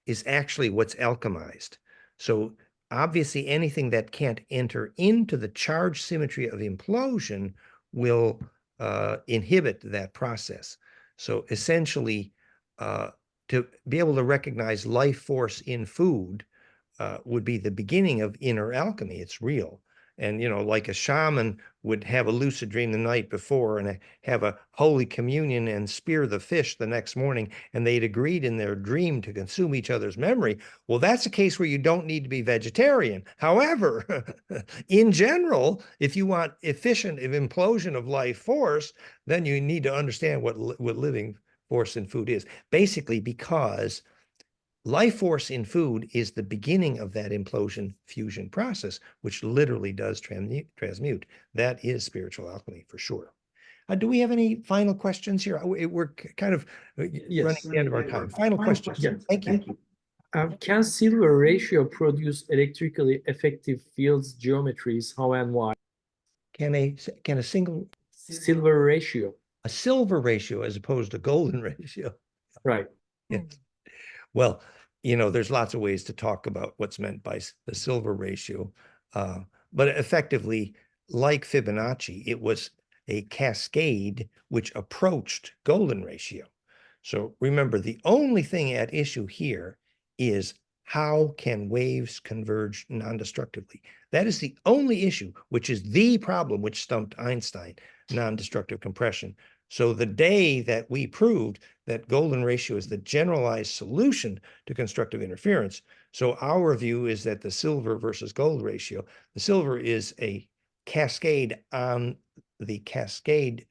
is actually what's alchemized. So obviously anything that can't enter into the charge symmetry of implosion will inhibit that process. So essentially, to be able to recognize life force in food would be the beginning of inner alchemy. It's real. And, like a shaman would have a lucid dream the night before and have a holy communion and spear the fish the next morning, and they'd agreed in their dream to consume each other's memory. Well, that's a case where you don't need to be vegetarian. However, in general, if you want efficient implosion of life force, then you need to understand what living force in food is. Basically, because life force in food is the beginning of that implosion fusion process, which literally does transmute. That is spiritual alchemy for sure. Do we have any final questions here? We're kind of running the end of our time. Final questions. Yes. Thank you. Can silver ratio produce electrically effective fields geometries? How and why? Can a single Silver ratio. a silver ratio as opposed to golden ratio? Right. Yes. Well, there's lots of ways to talk about what's meant by the silver ratio. But effectively, like Fibonacci, it was a cascade which approached golden ratio. So remember, the only thing at issue here is how can waves converge non-destructively? That is the only issue, which is the problem which stumped Einstein, non-destructive compression. So the day that we proved that golden ratio is the generalized solution to constructive interference, so our view is that the silver versus gold ratio, the silver is a cascade on the cascade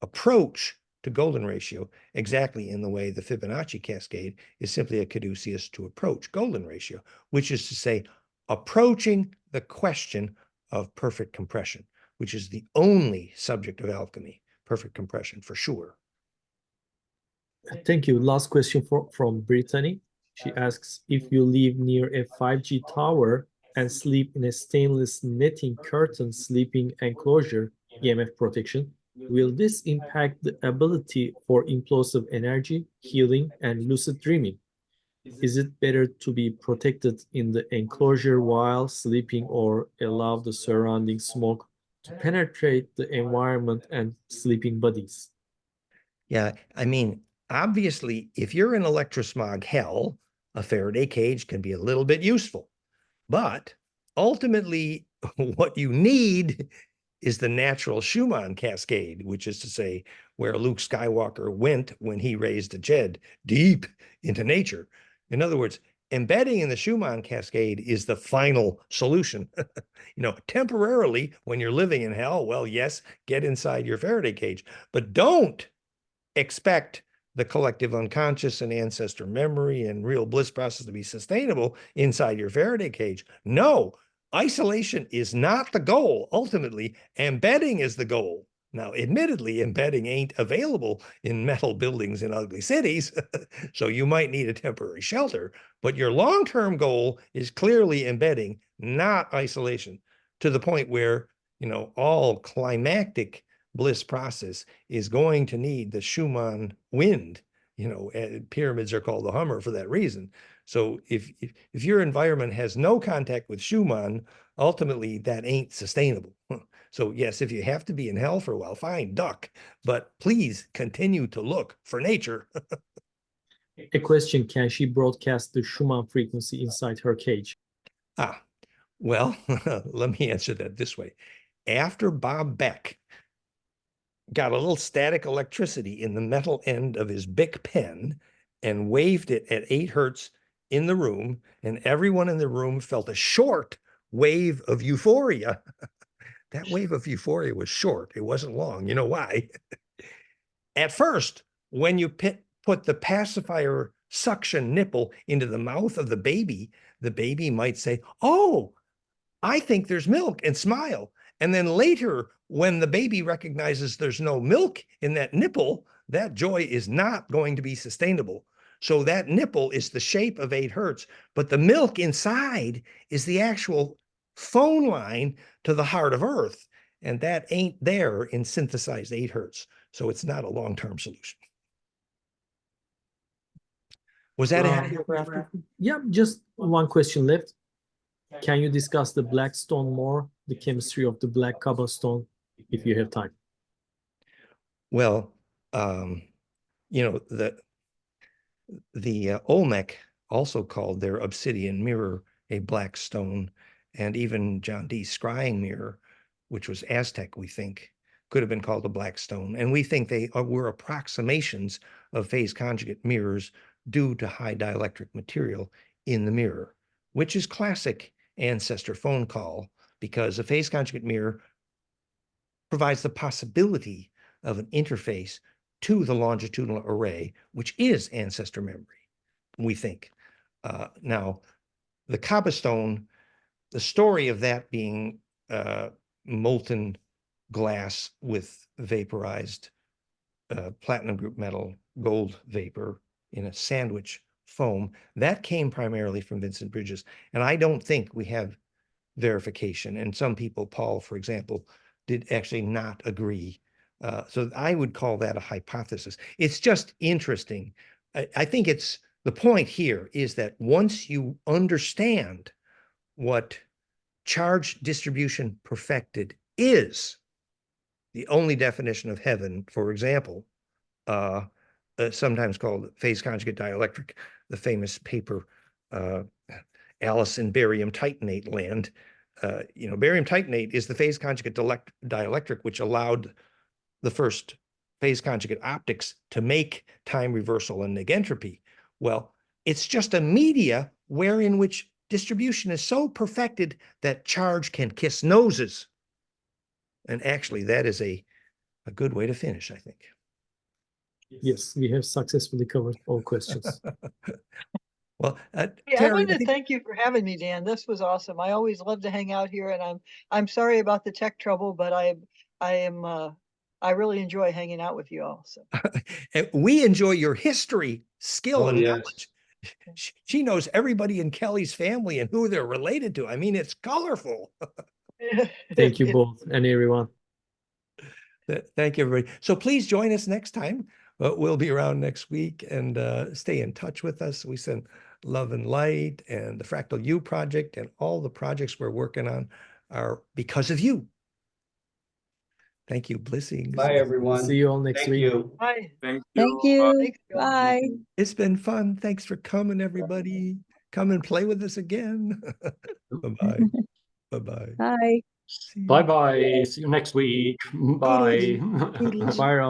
approach to golden ratio, exactly in the way the Fibonacci cascade is simply a caduceus to approach golden ratio, which is to say, approaching the question of perfect compression, which is the only subject of alchemy, perfect compression for sure. Thank you. Last question from Brittany. She asks, if you live near a 5G tower and sleep in a stainless netting curtain sleeping enclosure, EMF protection, will this impact the ability for implosive energy, healing, and lucid dreaming? Is it better to be protected in the enclosure while sleeping or allow the surrounding smoke to penetrate the environment and sleeping bodies? Yeah, I mean, obviously, if you're in electrosmog hell, a Faraday cage can be a little bit useful. But ultimately, what you need is the natural Schumann cascade, which is to say, where Luke Skywalker went when he raised a Jedi deep into nature. In other words, embedding in the Schumann cascade is the final solution. Temporarily, when you're living in hell, well, yes, get inside your Faraday cage, but don't expect the collective unconscious and ancestor memory and real bliss process to be sustainable inside your Faraday cage. No, isolation is not the goal. Ultimately, embedding is the goal. Now, admittedly, embedding ain't available in metal buildings in ugly cities, so you might need a temporary shelter, but your long-term goal is clearly embedding, not isolation, to the point where, all climactic bliss process is going to need the Schumann wind. Pyramids are called the Hummer for that reason. So if your environment has no contact with Schumann, ultimately that ain't sustainable. So yes, if you have to be in hell for a while, fine, duck, but please continue to look for nature. A question, can she broadcast the Schumann frequency inside her cage? Well, let me answer that this way. After Bob Beck got a little static electricity in the metal end of his Bic pen and waved it at 8 hertz in the room, and everyone in the room felt a short wave of euphoria. That wave of euphoria was short. It wasn't long. You know why? At first, when you put the pacifier suction nipple into the mouth of the baby might say, "Oh, I think there's milk," and smile. And then later, when the baby recognizes there's no milk in that nipple, that joy is not going to be sustainable. So that nipple is the shape of 8 hertz, but the milk inside is the actual phone line to the heart of Earth. And that ain't there in synthesized 8 hertz. So it's not a long-term solution. Was that a happy ever after? Yeah, just one question left. Can you discuss the black stone more, the chemistry of the black cobblestone, if you have time? Well, the Olmec also called their obsidian mirror a black stone, and even John Dee's scrying mirror, which was Aztec, we think, could have been called a black stone. And we think they were approximations of phase conjugate mirrors due to high dielectric material in the mirror, which is classic ancestor phone call, because a phase conjugate mirror provides the possibility of an interface to the longitudinal array, which is ancestor memory, we think. Now, the cobblestone, the story of that being molten glass with vaporized platinum group metal gold vapor in a sandwich foam, that came primarily from Vincent Bridges. And I don't think we have verification. And some people, Paul, for example, did actually not agree. So I would call that a hypothesis. It's just interesting. I think the point here is that once you understand what charge distribution perfected is, the only definition of heaven, for example, sometimes called phase conjugate dielectric, the famous paper, Alice in barium titanate land. Barium titanate is the phase conjugate dielectric, which allowed the first phase conjugate optics to make time reversal and negentropy. Well, it's just a media in which distribution is so perfected that charge can kiss noses. And actually, that is a good way to finish, I think. Yes, we have successfully covered all questions. Well, Yeah, I Terry, wanted to thank you for having me, Dan. This was awesome. I always love to hang out here, and I'm sorry about the tech trouble, but I really enjoy hanging out with you all. So and we enjoy your history, skill, Oh, and yes. knowledge. She knows everybody in Kelly's family and who they're related to. I mean, it's colorful. Thank you both and everyone. Thank you, everybody. So please join us next time. We'll be around next week, and stay in touch with us. We send love and light, and the FractalU project and all the projects we're working on are because of you. Thank you. Blessings. Bye, everyone. See you all next Thank week. you. Bye. Thank Thank you. you. Thanks, John. Bye. It's been fun. Thanks for coming, everybody. Come and play with us again. Bye-bye. Bye-bye. Bye. See you. Bye bye. See you next week. Bye. Toodles. Toodles. Bye,